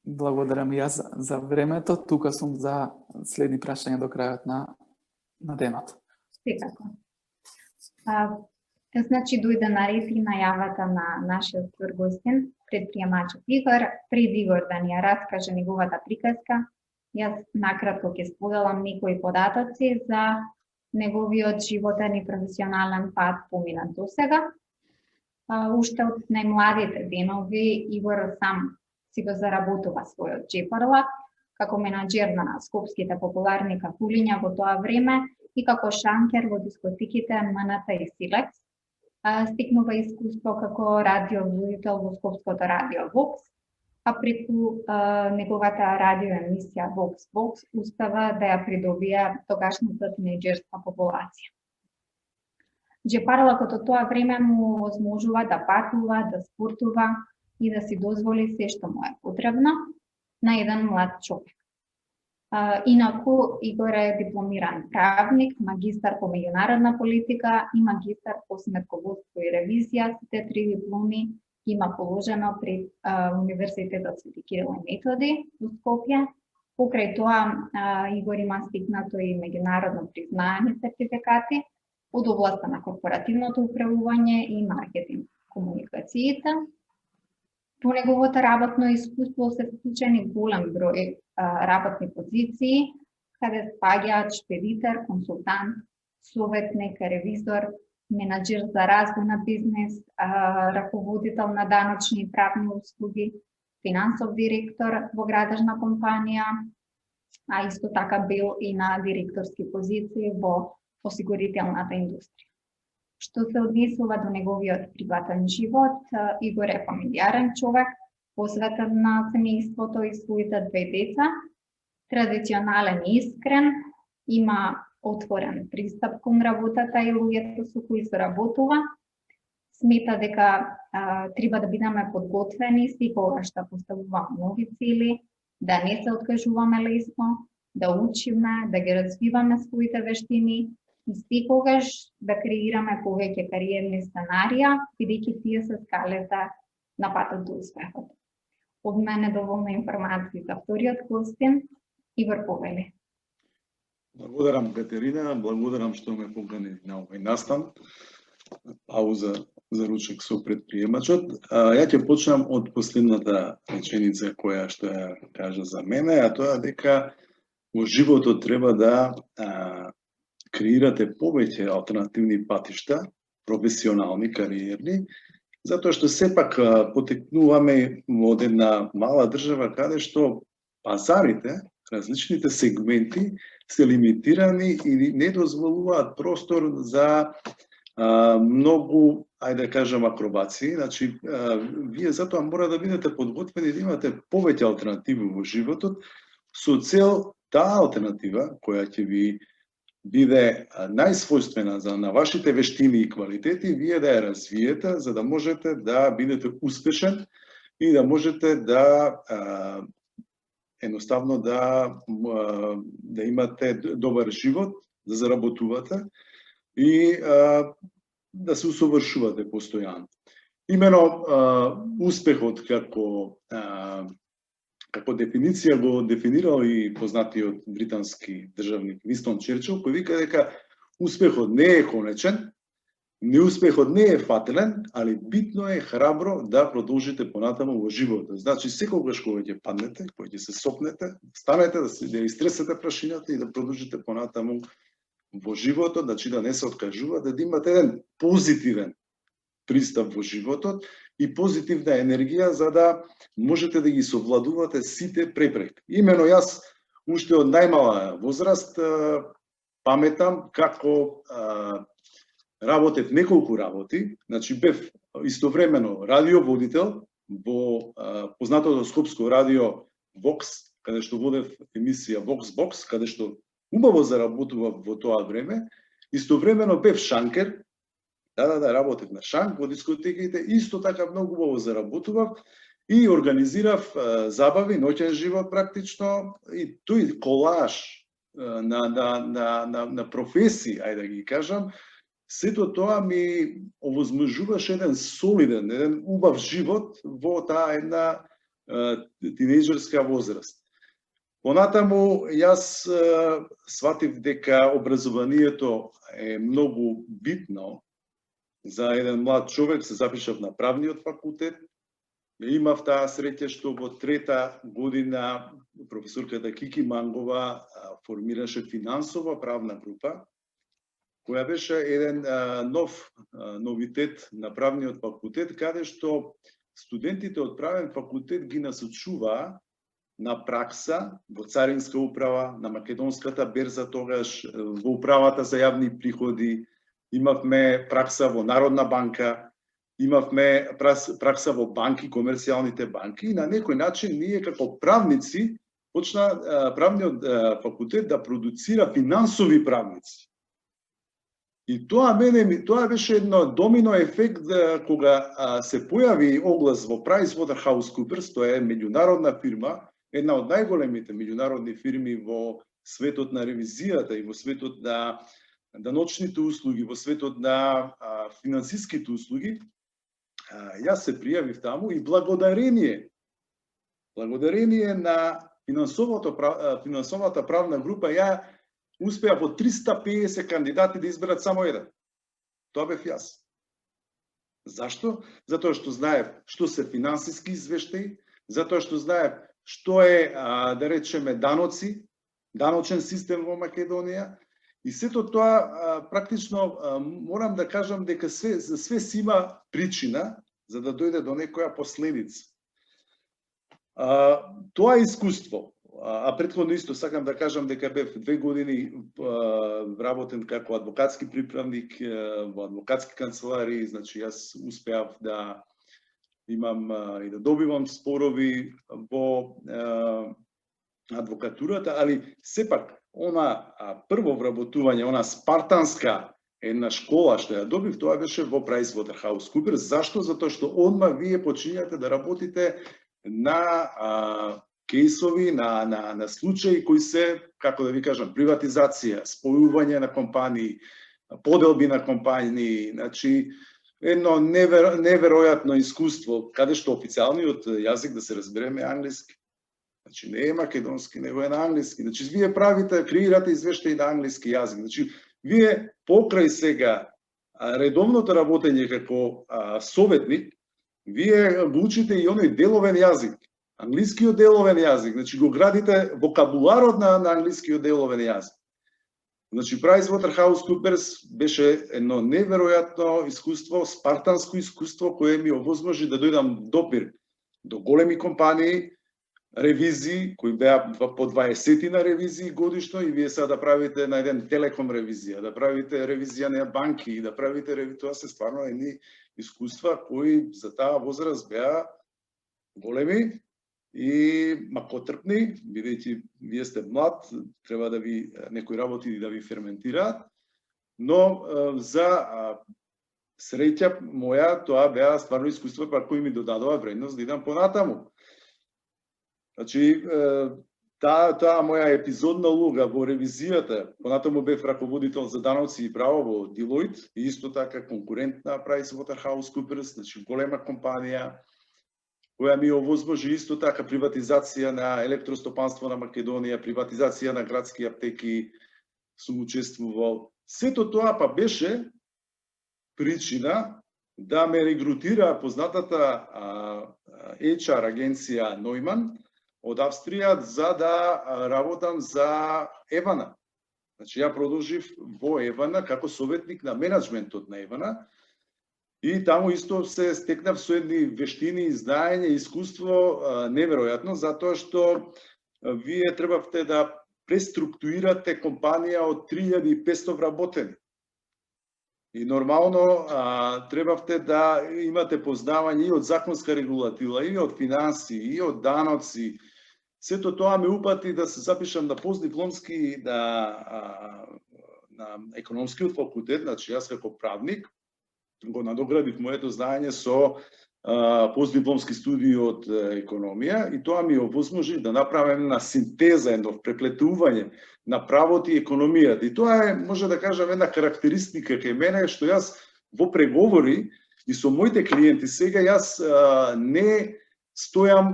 Благодарам и јас за времето. Тука сум за следни прашања до крајот на денот. Секако. Значи, дојде на ред и најавата на нашиот гостин, предприемачот Игор. Пред Игор да ни ја раскаже неговата приказка, јас накратко ќе споделам некои податоци за неговиот животен и професионален пат поминат до сега. Уште од најмладите денови Игор сам си го заработува својот джепарлак како менаџер на скопските популарни кафулиња во тоа време и како шанкер во дискотеките МНТ и Силекс. Стикнува искуство како радиоводител во скопското радио Вокс, а преку неговата радиоемисија Вокс Вокс успева да ја придобие тогашната тинеџерска популација. Джепарлакот од тоа време му возможува да патува, да спортува и да си дозволи се што му е потребно на еден млад човек. Инаку, Игор е дипломиран правник, магистар по меѓународна политика и магистар по сметководство и ревизија. Сите три дипломи има положено пред Универзитетот Свети Кирил и Методи во Скопје. Покрај тоа, Игор има стигнато и меѓународно признаени сертификати од областа на корпоративното управување и маркетинг комуникациите. По неговото работно искуство се вклучени голем број работни позиции, каде спаѓаат шпедитер, консултант, советник, ревизор, менаџер за развој на бизнес, раководител на даночни и правни услуги, финансов директор во градежна компанија, а исто така бил и на директорски позиции во осигурителната индустрија. Што се однесува до неговиот приватен живот, Игор е фамилиарен човек, посветен на семејството и своите две деца, традиционален и искрен, има отворен пристап кон работата и луѓето со кои соработува, смета дека треба да бидеме подготвени секогаш да поставуваме нови цели, да не се откажуваме лесно, да учиме, да ги развиваме своите вештини и секогаш да креираме повеќе кариерни сценарија, бидејќи тие се скалите на патот до успехот. Од мене доволно информации за вториот гостин, Игор повели. Благодарам, Катерина, благодарам што ме покани на овој настан. Пауза за ручек со предприемачот. Ја ќе почнам од последната реченица која што ја кажа за мене, а тоа дека во животот треба да креирате повеќе алтернативни патишта, професионални, кариерни, затоа што сепак потекнуваме од една мала држава каде што пазарите, различните сегменти се лимитирани и не дозволуваат простор за многу, ајде да кажам, акробации. Значи, вие затоа мора да бидете подготвени да имате повеќе алтернативи во животот со цел таа алтернатива која ќе ви биде најсвојствена на вашите вештини и квалитети, вие да ја развиете за да можете да бидете успешен и да можете да едноставно да имате добар живот, да заработувате и да се усовршувате постојано. Имено успехот како дефиниција го дефинирал и познатиот британски државник Винстон Черчил, кој вика дека успехот не е конечен, неуспехот не е фатален, али битно е храбро да продолжите понатаму во животот. Значи, секогаш кога ќе паднете, кога ќе се сопнете, станете да истресете прашињата и да продолжите понатаму во животот, значи да не се откажувате, да имате еден позитивен пристап во животот и позитивна енергија за да можете да ги совладувате сите препреки. Имено јас уште од најмала возраст паметам како работев неколку работи, значи бев истовремено радиоводител во познатото скопско радио Vox, каде што водев емисија Vox Box, каде што убаво заработував во тоа време, истовремено бев шанкер, работев на шанк во дискотеките, исто така многу убаво заработував и организирав забави, ноќен живот практично, и тој колаж на професии, ајде да ги кажам, сето тоа ми овозможуваше еден солиден, еден убав живот во таа една тинејџерска возраст. Понатаму, јас сватив дека образованието е многу битно за еден млад човек. Се запишав на правниот факултет. Имав таа среќа што во трета година професорката Кики Мангова формираше финансова правна група, која беше еден нов новитет на правниот факултет, каде што студентите од правен факултет ги насочуваа на пракса во Царинска управа, на Македонската берза тогаш, во управата за јавни приходи, имавме пракса во Народна банка, имавме пракса во банки, комерцијалните банки, и на некој начин ние како правници почна правниот факултет да продуцира финансови правници. И тоа беше едно домино ефект кога се појави оглас во PricewaterhouseCoopers, тоа е меѓународна фирма, една од најголемите меѓународни фирми во светот на ревизијата и во светот на даночните услуги, во светот на финансиските услуги. Јас се пријавив таму и благодарение на финансовата правна група, ја успеа во 350 кандидати да изберат само еден. Тоа бев јас. Зашто? Затоа што знаев што се финансиски извештаи, затоа што знаев што е, да речеме, даноци, даночен систем во Македонија, и сето тоа практично морам да кажам дека за све си има причина за да дојде до некоја последица. Тоа искуство, а претходно исто сакам да кажам дека бев 2 години работен како адвокатски приправник во адвокатски канцеларии, значи јас успеав да имам и да добивам спорови во адвокатурата, али сепак она прво вработување, она спартанска една школа што ја добив, тоа беше во PricewaterhouseCoopers. Зашто? Затоа што одма вие почињате да работите на кейсови, на случаи кои се, како да ви кажам, приватизација, спојување на компании, поделби на компании, значи едно неверојатно искуство, каде што официјалниот јазик, да се разбереме, е англиски. Значи не е македонски, него е на англиски. Значи вие правите, креирате извештаи на англиски јазик. Значи вие покрај сега редовното работење како советник, вие го учите и оној деловен јазик, англискиот деловен јазик. Значи го градите вокабуларот на англискиот деловен јазик. Значи PricewaterhouseCoopers беше едно неверојатно искуство, спартанско искуство, кое ми овозможи да дојдам допир до големи компании, ревизии, кои беа по 20 на ревизии годишно, и вие сега да правите на еден телеком ревизија, да правите ревизија на банки, да правите тоа се стварно едни искуства кои за таа возраст беа големи и макотрпни, бидејќи вие сте млад, треба да ви некои работи да ви ферментираат, но за среќа моја тоа беа стварно искуства кои ми додадоа вредност да идам понатаму. Значи, таа моја епизодна улога во ревизијата, понатаму бев раководител за даноци и право во Deloitte, и исто така конкурент на PricewaterhouseCoopers, значи голема компанија, која ми овозможи исто така приватизација на електростопанство на Македонија, приватизација на градски аптеки, сум учествувал. Сето тоа па беше причина да ме регрутира познатата HR агенција Neumann од Австрија за да работам за Евана. Значи ја продолжив во Евана како советник на менеджментот на Евана, и таму исто се стекнав со едни вештини, знаење, искуство неверојатно, затоа што вие требавте да преструктурирате компанија од 3500 вработени. И нормално требавте да имате познавање и од законска регулатива, и од финанси, и од даноци. Сето тоа ме упати да се запишам на постдипломски на економскиот факултет, значи јас како правник го надоградив моето знаење со постдипломски студии од економија и тоа ми овозможи да направам една синтеза, едно преплетување на правото и економијата. И тоа е, може да кажам, една карактеристика кај мене, што јас во преговори и со моите клиенти сега јас не стојам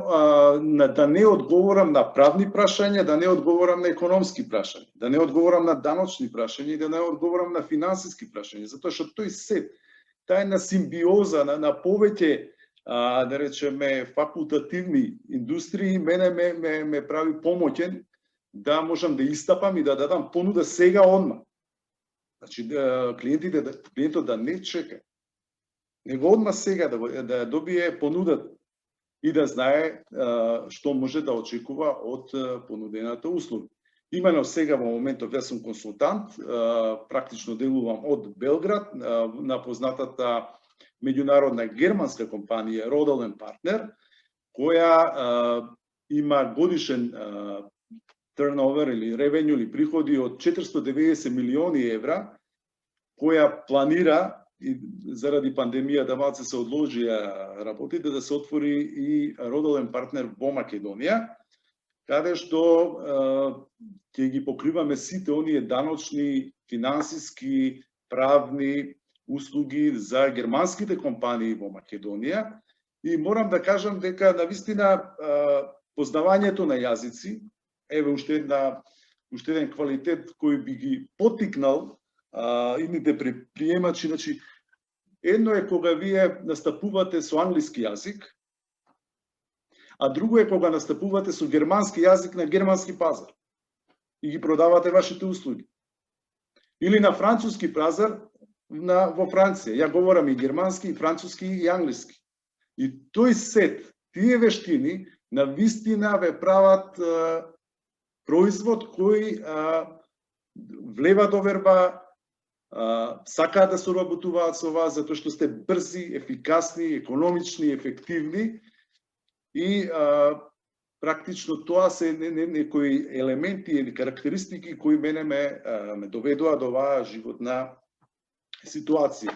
да не одговорам на правни прашања, да не одговорам на економски прашања, да не одговорам на даночни прашања и да не одговорам на финансиски прашања, затоа што тој сет, таа една симбиоза на повеќе да речеме факултативни индустрии мене ме прави помоќен да можам да истапам и да дадам понуда сега одма. Значи клиентот да не чека, него одма сега да добие понудата и да знае што може да очекува од понудената услуга. Имено сега во моментов јас сум консултант, практично делувам од Белград на познатата меѓународна германска компанија Rodel & Partner, која има годишен turnover или revenue или приходи од 490 милиони евра, која планира и заради пандемијата малце се одложија работите да се отвори и Rodel & Partner во Македонија, каде што ќе ги покриваме сите оние даночни, финансиски, правни услуги за германските компании во Македонија. И морам да кажам дека навистина познавањето на јазици еве уште еден квалитет кој би ги поттикнал идните предприемачи. Значи, едно е кога вие настапувате со англиски јазик, а друго е кога настапувате со германски јазик на германски пазар и ги продавате вашите услуги. Или на француски пазар во Франција. Ја говорам и германски, и француски, и англиски. И тој сет, тие вештини, навистина ве прават производ кој влева доверба, сакаат да соработуваат со вас, затоа што сте брзи, ефикасни, економични, ефективни и практично тоа се некои елементи или карактеристики кои мене ме доведува до оваа животна ситуација.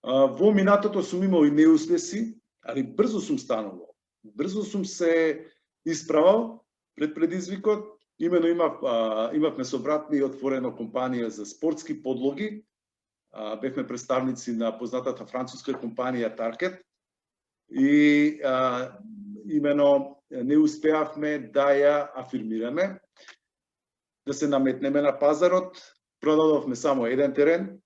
Во минатото сум имал и неуспеси, али брзо сум станувал. Брзо сум се исправал пред предизвикот. Имено имавме со брат ми отворено компанија за спортски подлоги. Бевме представници на познатата француска компанија Target. И имено не успеавме да ја афирмираме, да се наметнеме на пазарот. Продадовме само еден терен,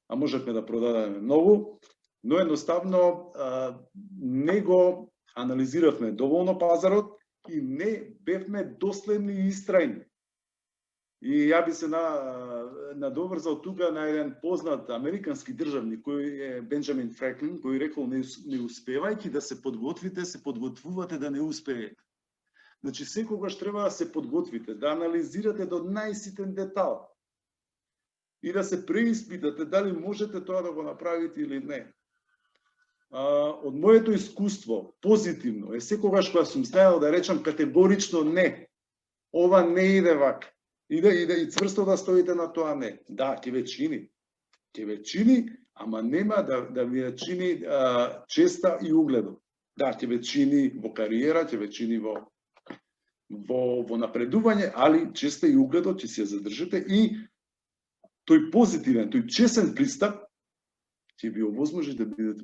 а можевме да продадеме многу, но едноставно не го анализиравме доволно пазарот и не бевме доследни и истрајни. И ја би се надоврзал тука на еден познат американски државник, кој е Бенџамин Франклин, кој рекол не успевајќи да се подготвите, се подготвувате да не успеете. Значи секогаш треба да се подготвите, да анализирате до најситен детал и да се преиспитате дали можете тоа да го направите или не. Од моето искуство, позитивно, е секогаш кога сум знаел да речам категорично не, ова не иде вака, и цврсто да стоите на тоа не. Да, ќе ве чини, ама нема да ви чини честа и угледо. Да, ќе ве чини во кариера, ќе ве чини во напредување, али честа и угледо ќе си ја задржите и тој позитивен, тој чесен пристап ќе ви овозможи да бидете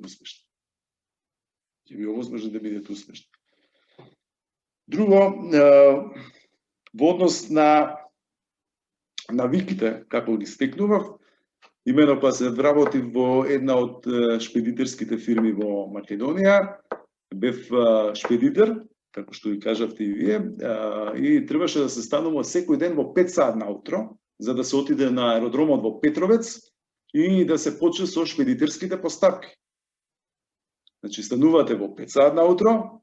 успешни. Друго, во однос на навиките, како ги стекнував, имено па се вработив во една од шпедитерските фирми во Македонија, бев шпедитер, како што ви кажавте и вие, и требаше да се станува секој ден во 5 сат наутро, за да се отиде на аеродромот во Петровец и да се почне со шпедитерските постапки. Значи, станувате во 5 сат наутро,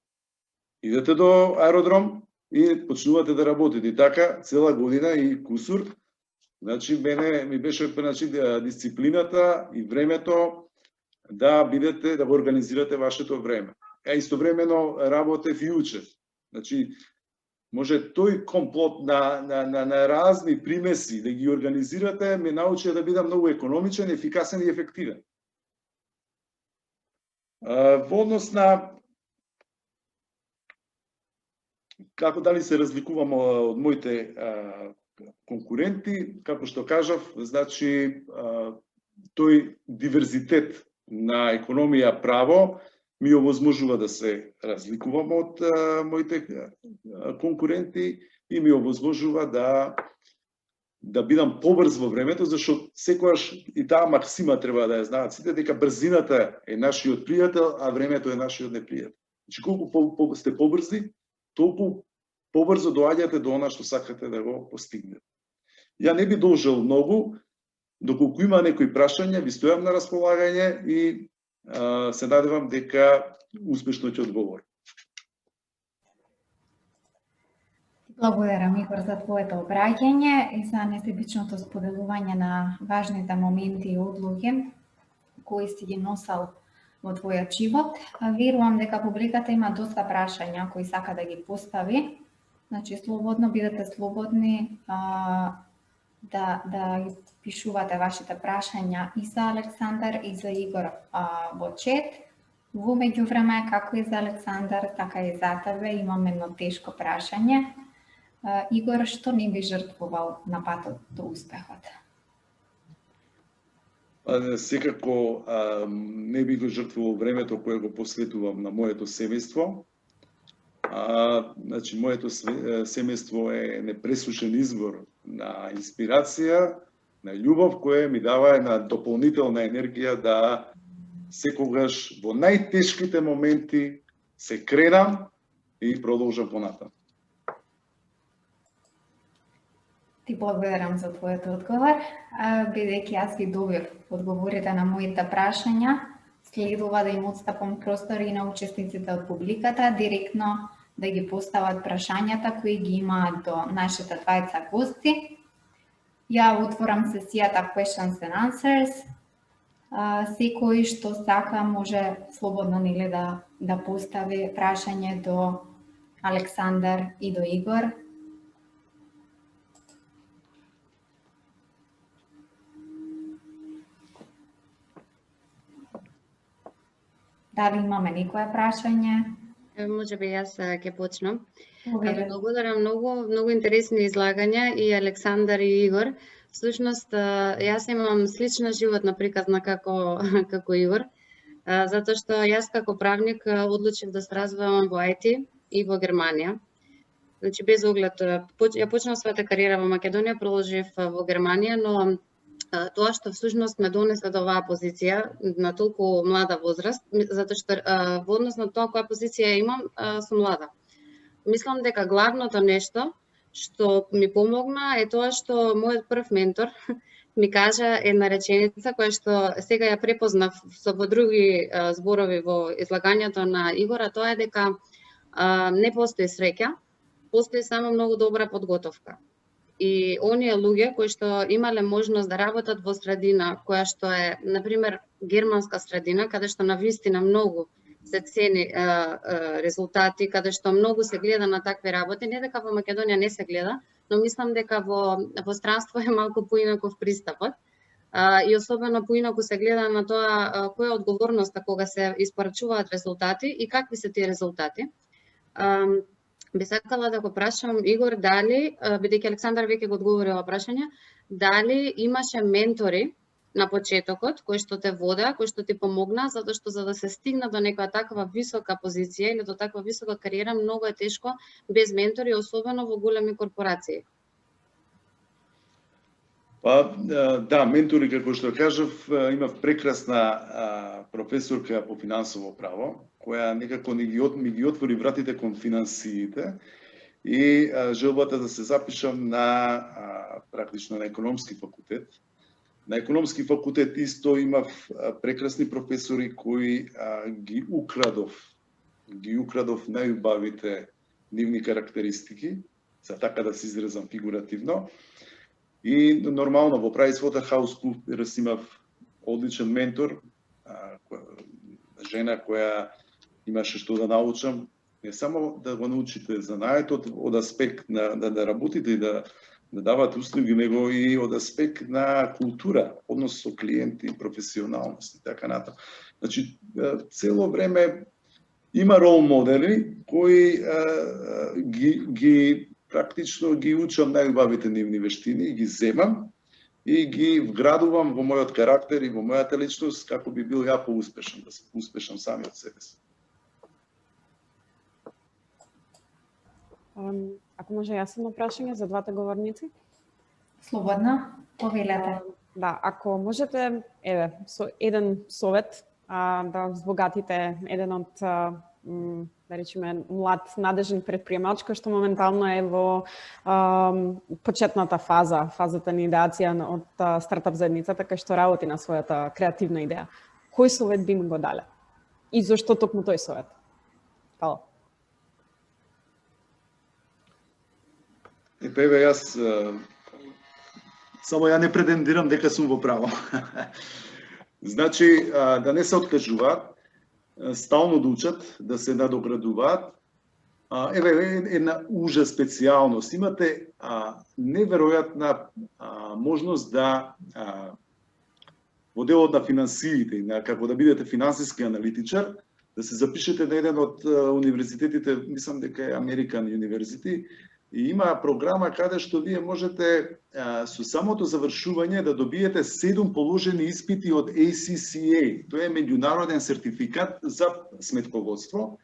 идете до аеродром и почнувате да работите. И така, цела година и кусур, Значи, мене ми беше дисциплината и времето да бидете, да го организирате вашето време. Истовремено работев и учев. Значи, може тој комплот на разни примеси да ги организирате, ме научи да бидам многу економичен, ефикасен и ефективен. Во однос на како дали се разликувам од моите конкуренти, како што кажав, значи тој диверзитет на економија право ми овозможува да се разликувам од моите конкуренти и ми овозможува да бидам побрз во времето, зашто секогаш и таа максима треба да ја знаат сите, дека брзината е нашиот пријател, а времето е нашиот непријател. Значи, колку сте побрзи, толку побрзо доаѓате до она што сакате да го постигнете. Ја не би должел многу, доколку има некои прашања, ви стојам на располагање и се надевам дека успешно ќе одговорам. Благодарам, Игор, за твоето обраќање и за несебичното споделување на важните моменти и одлуки кои си ги носел во твојот живот. Верувам дека публиката има доста прашања кои сака да ги постави. Значи, слободно, бидете слободни да пишувате вашите прашања и за Александар и за Игор во чет. Во меѓувреме, како и за Александар, така и за тебе, имам едно тешко прашање. Игор, што не би жртвувал на патот до успехот? Секако не би го жртвувал времето кое го посветувам на моето семејство. Значи, моето семејство е непресушен извор на инспирација, на љубов, која ми дава една дополнителна енергија да секогаш во најтешките моменти се кренам и продолжам понатаму. Ти благодарам за твојот одговор. Бидејќи јас ви добив одговорите на моите прашања, следува да им отстапам простор и на учесниците од публиката, директно да ги постават прашањата кои ги имаат до нашите двајца гости. Ја отворам сесијата Questions and Answers. Секој што сака може слободно да постави прашање до Александар и до Игор. Дали имаме некое прашање? Може би јас ќе почнам. Благодарам. Благодарам многу интересни излагања и Александар и Игор. Всушност, јас имам слична животна приказна како Игор, затоа што јас како правник одлучив да се развивам во IT и во Германија. Значи, без оглед, ја почнав својата кариера во Македонија, продолжив во Германија, но тоа што всушност ме донесе до оваа позиција на толку млада возраст, затоа што во однос на тоа која позиција имам, сум млада. Мислам дека главното нешто што ми помогна е тоа што мојот прв ментор ми кажа една реченица која што сега ја препознав во други зборови во излагањето на Игора, тоа е дека не постои среќа, постои само многу добра подготовка. И оние луѓе кои што имале можност да работат во средина која што е, например, германска средина, каде што навистина многу се цени резултати, каде што многу се гледа на такви работи, не дека во Македонија не се гледа, но мислам дека во странство е малку поинаков пристапот. И особено поинаку се гледа на тоа која е одговорноста кога се испорачуваат резултати и какви се тие резултати. Би сакала да го прашам Игор дали, бидејќи Александар веќе го одговори ова прашање, дали имаше ментори на почетокот кои што те водеа, кои што ти помогна, затоа што за да се стигне до некоја таква висока позиција или до таква висока кариера, многу е тешко без ментори, особено во големи корпорации. Да, ментори, како што кажав, имав прекрасна професорка по финансово право, која некако ми ги отвори вратите кон финансиите и желбата да се запишам практично на економски факултет. На економски факултет исто имав прекрасни професори кои ги украдов најубавите нивни карактеристики, за така да се изразам фигуративно. И нормално во PricewaterhouseCoopers имав одличен ментор, жена која имаше што да научам, не само да го научите занаетот од аспект на да работите и да давате услуги, него и од аспект на култура, однос со клиенти, професионалност и така натаму. Значи, цело време има рол модели кои ги практично ги учам најубавите нивни вештини, ги земам и ги вградувам во мојот карактер и во мојата личност како би бил ја поуспешен, да се успешен сами од себе си. Ако може јас едно прашање за двата говорници? Слободно, повелете. Да, ако можете, со еден совет да взбогатите еден од, да речеме, млад, надежен предприемач, кој што моментално е во почетната фазата на идеација од стартап заедницата, кај што работи на својата креативна идеја. Кој совет би му го дале? И зошто токму тој совет? Фала. Еве јас само ја не претендирам дека сум во право. Значи, да не се откажуваат, стално да учат, да се надоградуваат. Еве една ужа специјалност. Имате неверојатна можност да во делот на финансиите, како да бидете финансиски аналитичар, да се запишете на еден од универзитетите, мислам дека е American University, и има програма каде што вие можете со самото завршување да добиете 7 положени испити од ACCA. Тоа е меѓународен сертификат за сметководство.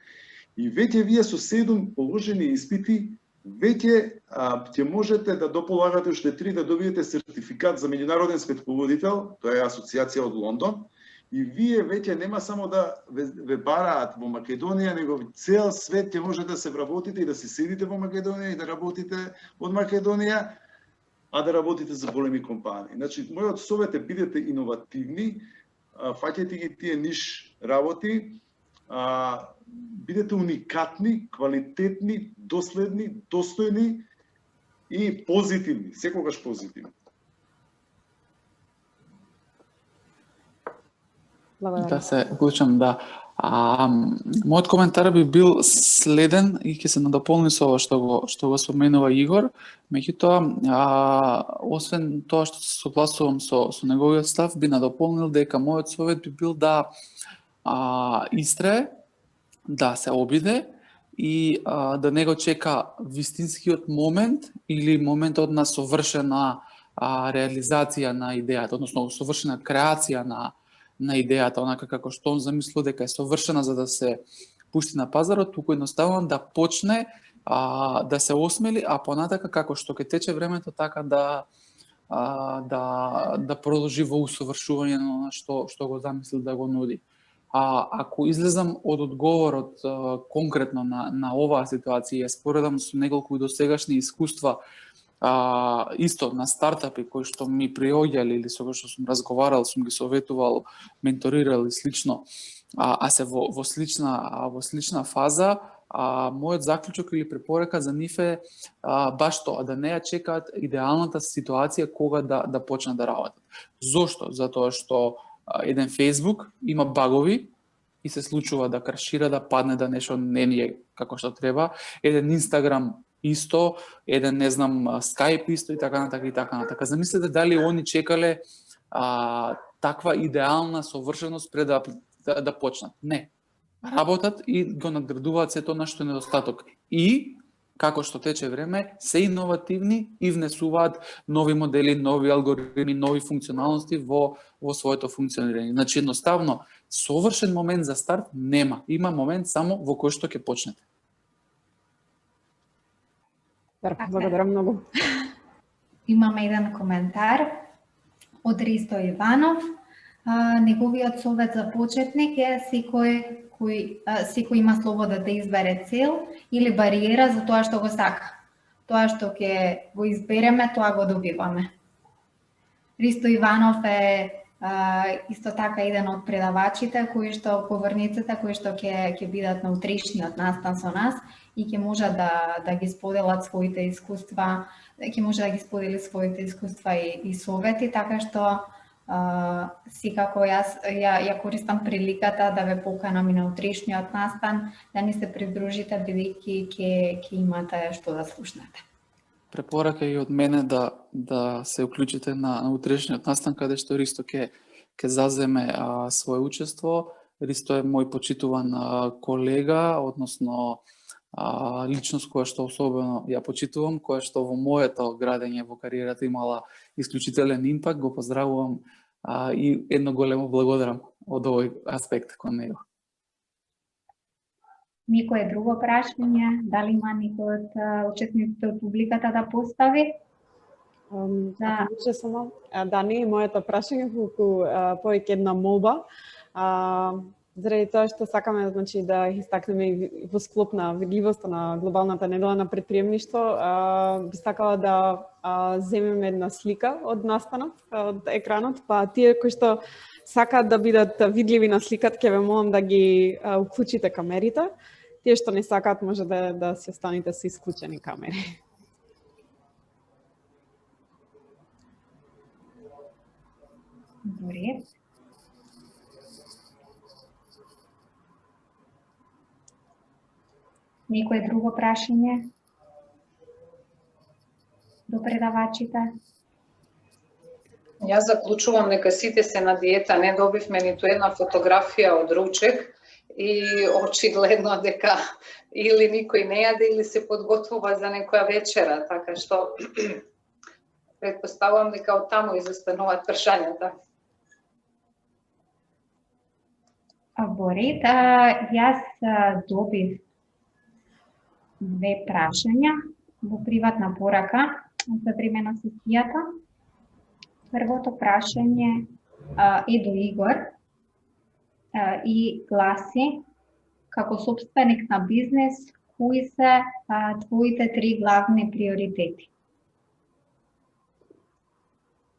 И веќе вие со 7 положени испити веќе ќе можете да дополагате уште 3 да добиете сертификат за меѓународен сметководител, тоа е асоциација од Лондон. И вие веќе нема само да ве бараат во Македонија, него цел свет ќе може да се вработите и да се седите во Македонија и да работите од Македонија, а да работите за големи компании. Значи, мојот совет е бидете иновативни, фаќајте ги тие ниш работи, бидете уникатни, квалитетни, доследни, достојни и позитивни, секогаш позитивни. Да се вклучам, да. Мојот коментар би бил следен и ќе се надополни со ова што го споменува Игор. Меѓутоа, освен тоа што се согласувам со неговиот став, би надополнил дека мојот совет би бил да истрае, да се обиде и да не го чека вистинскиот момент или моментот на совршена реализација на идејата, односно совршена креација на идејата, онака како што он замислил дека е совршена за да се пушти на пазарот, туку едноставно да почне да се осмели, а понатака како што ќе тече времето така да продолжи во усовршување на што го замислил да го нуди. Ако излезам од одговорот конкретно на оваа ситуација, ја споредам со неколку досегашни искуства исто на стартапи кои што ми приоѓале или со кои што сум разговарал, сум ги советувал, менторирал и слично, а се во слична фаза, мојот заклучок или препорека за нив е баш тоа, да не ја чекаат идеалната ситуација кога да почнат да работат. Зошто? Затоа што еден Facebook има багови и се случува да крашира, да падне, да нешто не е како што треба. Еден Instagram исто, еден, не знам, Skype исто и така натака и така натака. Замислете дали они чекале таква идеална совршеност пред да почнат. Не. Работат и го надградуваат сето на што е недостаток. И, како што тече време, се иновативни и внесуваат нови модели, нови алгоритми, нови функционалности во своето функционирање. Значи, едноставно, совршен момент за старт нема. Има момент само во кој што ќе почнете. Благодарам многу. Имаме еден коментар од Ристо Иванов. Неговиот совет за почетник е секој има слобода да избере цел или бариера за тоа што го сака. Тоа што ќе го избереме, тоа го добиваме. Ристо Иванов е исто така еден од предавачите, говорниците кои што ќе бидат на утрешниот настан со нас и ќе можат да ги споделат своите искуства, ќе може да ги сподели своите искуства и совети, така што секако јас ја користам приликата да ве поканам и на утрешниот настан, да ни се придружите бидејќи ќе имате што да слушнете. Препорака и од мене да се уклучите на утрешниот настан каде што Ристо ќе заземе свое учество. Ристо е мој почитуван колега, односно личност која што особено ја почитувам, која што во моето градење во кариерата имала исклучителен импакт. Го поздравувам и едно големо благодарам од овој аспект кон него. Никое друго прашање? Дали има некој од учесниците од публиката да постави? Да. Може само, да, не е моето прашање, колку повеќе една молба. Заради тоа што сакаме, значи, да истакнеме и во склоп на видливоста на глобалната недела на претприемништво, би сакала да земеме една слика од настанот, од екранот, па тие кои што сакаат да бидат видливи на сликата, ќе ве молам да ги уклучите камерите. Тие што не сакаат може да се останете со исклучени камери. Добре. Некое друго прашање до предавачите? Јас заклучувам дека сите се на диета, не добивме ниту една фотографија од ручек и очигледно дека или никој не јаде или се подготвува за некоја вечера, така што претпоставувам дека од таму изостануваат прашањата. Во ред, јас добив две прашања во приватна порака за време на сесијата. Првото прашање е до Игор и гласи: како собственик на бизнес, кои се твоите 3 главни приоритети?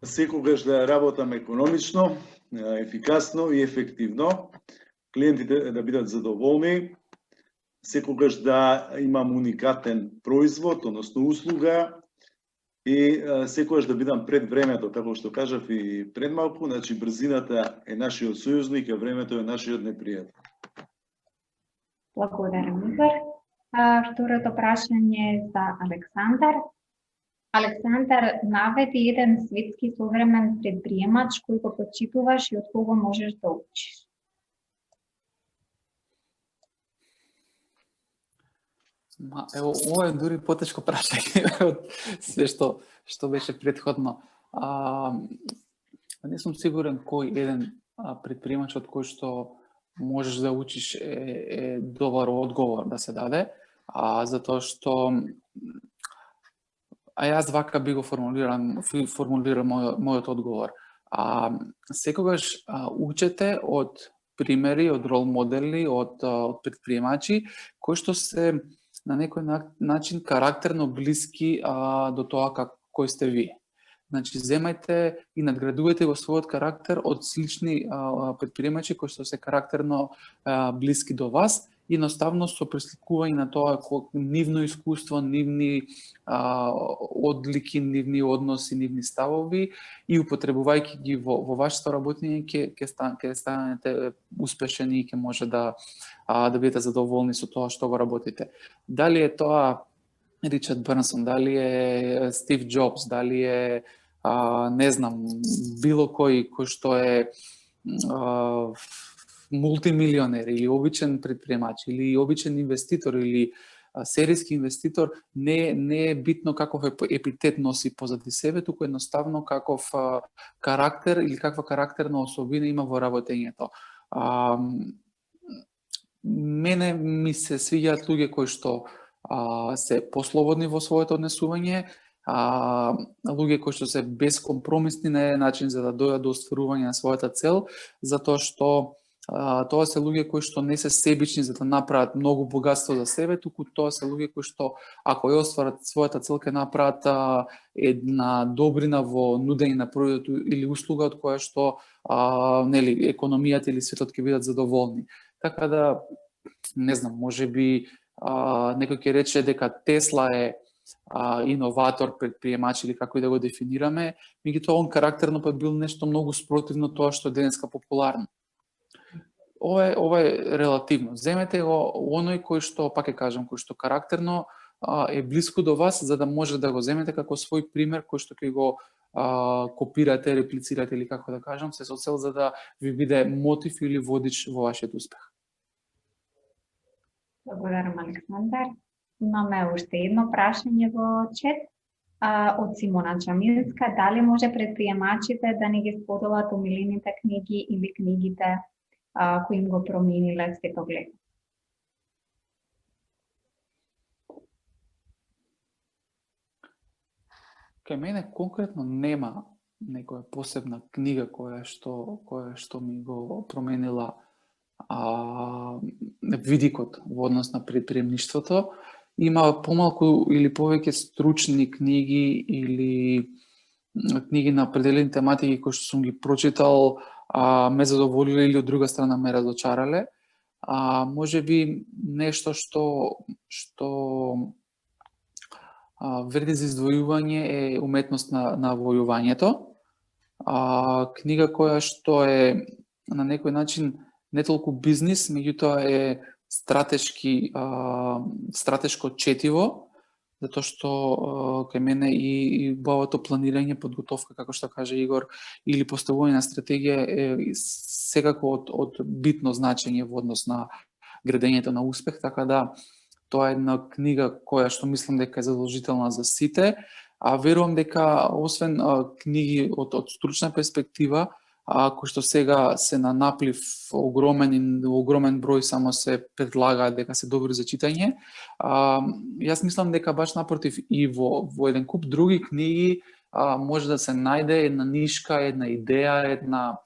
Секогаш да работам економично, ефикасно и ефективно, клиентите да бидат задоволни, секогаш да имам уникатен производ, односно услуга, и секогаш да бидам пред времето, како што кажав и пред малку, значи брзината е нашиот сојузник, а времето е нашиот непријател. Благодарам, Игор. Второто прашање е за Александар. Александар, наведи еден светски современ предприемач кој го почитуваш и од кого можеш да учиш. Ево, ова е дури потешко прашање од све што беше претходно. Не сум сигурен кој еден предприемач од кој што можеш да учиш е добар одговор да се даде, затоа што јас вака би го формулирам мојот одговор. Секогаш учете од примери, од рол модели, од предприемачи кои што се на некој начин карактерно блиски до тоа кој сте вие. Значи, земајте и надградувајте во својот карактер од слични предприемачи кои што се карактерно блиски до вас, и едноставно со пресликување на тоа нивно искуство, нивни одлики, нивни односи, нивни ставови, и употребувајќи ги во вашето работење ќе станете успешни и ќе може да бидете задоволни со тоа што го работите. Дали е тоа Ричард Бернсон, дали е Стив Джобс, дали е не знам, било кој што е мултимилионер или обичен предприемач или обичен инвеститор или серијски инвеститор, не е битно каков епитет носи позади себе, туку едноставно каков карактер или каква карактерна особина има во работењето. Мене ми се свиѓаат луѓе кои што се послободни во своето однесување, луѓе кои што се безкомпромисни на еден начин за да дојдат до остварување на својата цел, затоа што тоа се луѓе кои што не се себични за да направат многу богатство за себе, туку тоа се луѓе кои што ако ја остварат својата цел ќе направат една добрина во нудење на пројдот или услуга од која што нели економијата или светот ќе бидат задоволни. Така да не знам, можеби некој ќе рече дека Тесла е иноватор, предприемач или како и да го дефинираме, меѓутоа он карактерно па бил нешто многу спротивно тоа што е денеска популарно. Ова е релативно. Земете го оној кој што, пак ќе кажам, кој што карактерно е блиску до вас, за да може да го земете како свој пример, кој што ќе го копирате, реплицирате или како да кажам, се со цел за да ви биде мотив или водич во вашиот успех. Благодарам, Александар. Имаме уште едно прашање во чет од Симона Чамилска. Дали може предприемачите да не ги споделат омилените книги или книгите кои им го промениле светоглед? Кај мене конкретно нема некоја посебна книга која што ми го променила видикот во однос на предприемништвото. Има помалку или повеќе стручни книги или книги на определени тематики кои што сум ги прочитал, ме задоволиле или од друга страна ме разочарале. Може би нешто што вреди за издвојување е уметност на војувањето. Книга која што е на некој начин не толку бизнис, меѓутоа е стратешко четиво, затоа што кај мене и бавото планирање, подготовка, како што каже Игор, или поставување на стратегија е секако од битно значење во однос на градењето на успех, така да тоа е една книга која што мислам дека е задолжителна за сите, верувам дека освен книги од стручна перспектива, кои што сега се на наплив огромен број само се предлагаат дека се добри за читање. Јас мислам дека баш напротив и во еден куп други книги може да се најде една нишка, една идеја, една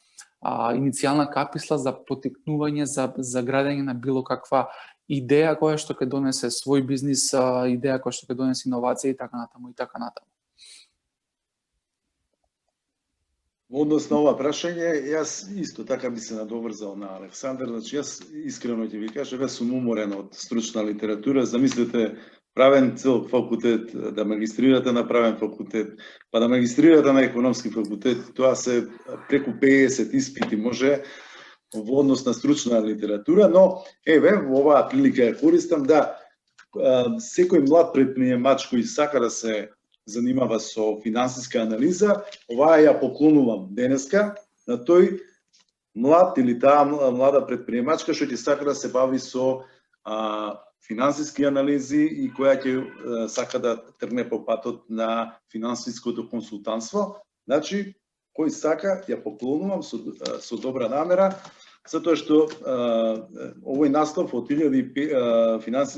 иницијална каписла за потекнување, за градење на било каква идеја која што ќе донесе свој бизнис, идеја која што ќе донесе иновација и така натаму и така натаму. Во однос на ова прашање, јас исто така би се надоврзал на Александар, значи јас искрено ќе ви кажам, јас сум уморен од стручна литература. Замислете правен цел факултет, да магистрирате на правен факултет, па да магистрирате на економски факултет, тоа се преку 50 испити може во однос на стручна литература, но еве во оваа прилика ја користам да секој млад предприемач кој сака да се занимава со финансиска анализа, оваа ја поклонувам денеска на тој млад или таа млада предприемачка што ќе сака да се бави со финансиски анализи и која ќе сака да тргне по патот на финансиското консултантство. Значи, кој сака, ја поклонувам со добра намера, затоа што овој наслов од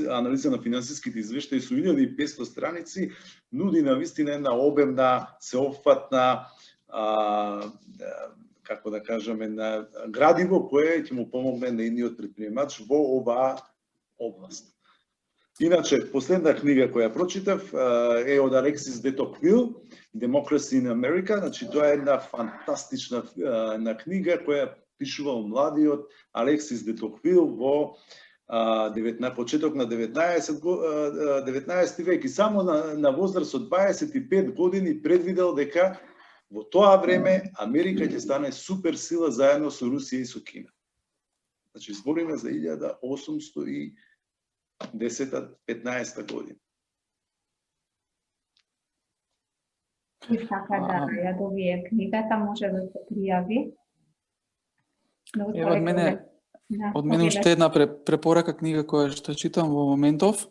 анализа на финансиските извештаи со 1500 страници нуди навистина една обемна, сеопфатна, како да кажеме, на градиво кое ќе му помогне на едниот предприемач во оваа област. Иначе, последна книга која прочитав е од Алексис де Токвил, Democracy in America. Значи, тоа е една фантастична книга која пишувал младиот Алексис де Токвил во почеток на 19 век и само на возраст од 25 години предвидел дека во тоа време Америка ќе стане суперсила заедно со Русија и со Кина. Значи, збориме за 1810-15 година. И сака да ја добие книгата, може да се пријави. Од мене уште една препорака книга која што читам во моментов,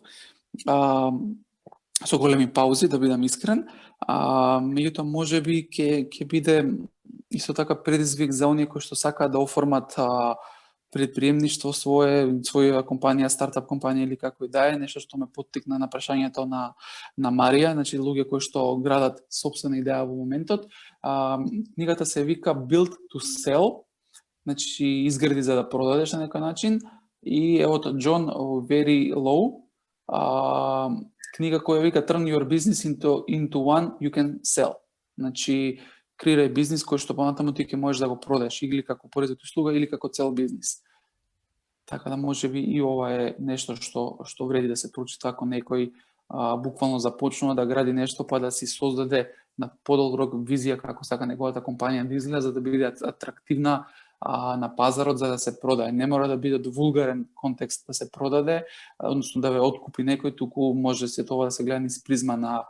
со големи паузи, да бидам искрен, меѓутоа можеби ќе биде исто така предизвик за оние кои што сакаат да оформат предприемништво своја компанија, стартап компанија или како и да е, нешто што ме поттикна на прашањето на Марија, значи луѓе кои што градат сопствена идеја во моментот. Книгата се вика Build to Sell, значи изгради за да продадеш на некој начин, и е од John Very Low, книга која вика Turn your business into one you can sell. Значи, креирај бизнис кој што понатаму ти ќе можеш да го продадеш или како поред услуга или како цел бизнис. Така да можеби и ова е нешто што вреди да се прочита ако некој буквално започнува да гради нешто, па да си создаде на подолг рок визија како сака неговата компанија да изгледа, за да биде атрактивна на пазарот за да се продае. Не мора да биде вулгарен контекст да се продаде, односно да ве откупи некој, туку може се тоа да се гледа низ призма на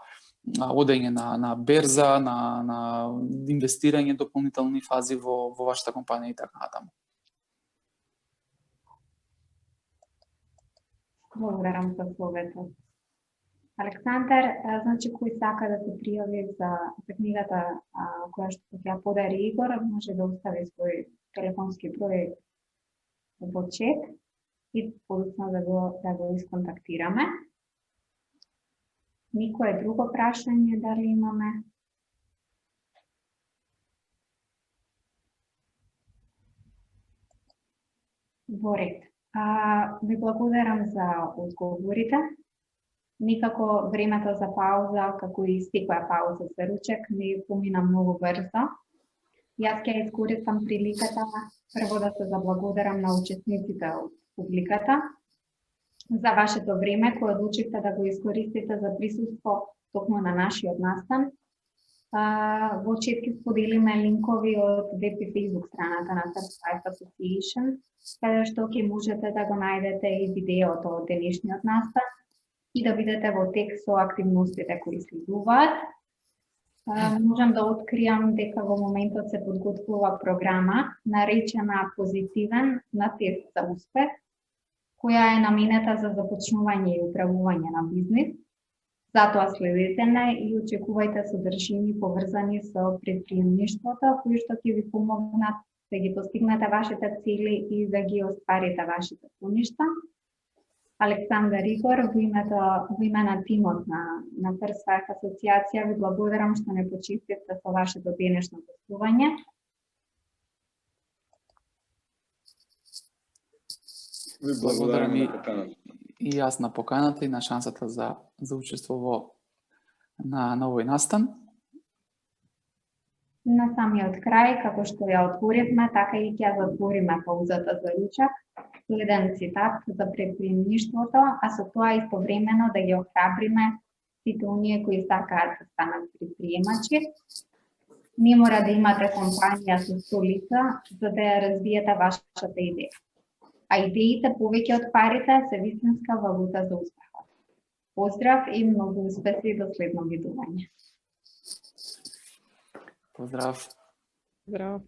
одење на берза, на инвестирање дополнителни фази во вашата компанија и така натаму. Благодарам за советот. Александар, значи кој сака да се пријави за книгата која што ќе ја подари Игор, може да остави свој телефонски број во чет и подоцна да го исконтактираме. Никое друго прашање дали имаме? Во ред. Ви благодарам за одговорите. Никако времето за пауза, како и секоја пауза за ручек, не помина многу брзо. Јас ќе искористам приликата прво да се заблагодарам на учесниците од публиката за вашето време кое одлучивте да го искористите за присуство токму на нашиот настан. Во чет ќе споделиме линкови од веб и Facebook страната на First Wife Association, каде што ќе можете да го најдете и видеото од денешниот настан и да видите во текст со активностите кои следуваат. Можам да откриам дека во моментот се подготвува програма наречена Позитивен на тест за успех, која е наменета за започнување и управување на бизнис. Затоа следете не и очекувајте содржини поврзани со предприемништвото, кои што ќе ви помогнат да ги постигнете вашите цели и да ги остварите вашите соништа. Александар Игор, во име на тимот на First Wife Асоциација, ви благодарам што не почистивте со вашето денешно гостување. Ви благодарам на поканата. И јас на поканата и на шансата за учество на овој настан. На самиот крај, како што ја отворивме, така и ќе затвориме паузата за ручак со еден цитат за предприемништвото, а со тоа истовремено да ги охрабриме сите оние кои сакаат да станат предприемачи. Не мора да имате компанија со 100 лица за да ја развиете вашата идеја. А идеите повеќе од парите се вистинска валута за успехот. Поздрав и многу успеси до следно видување. Поздрав. Здраво.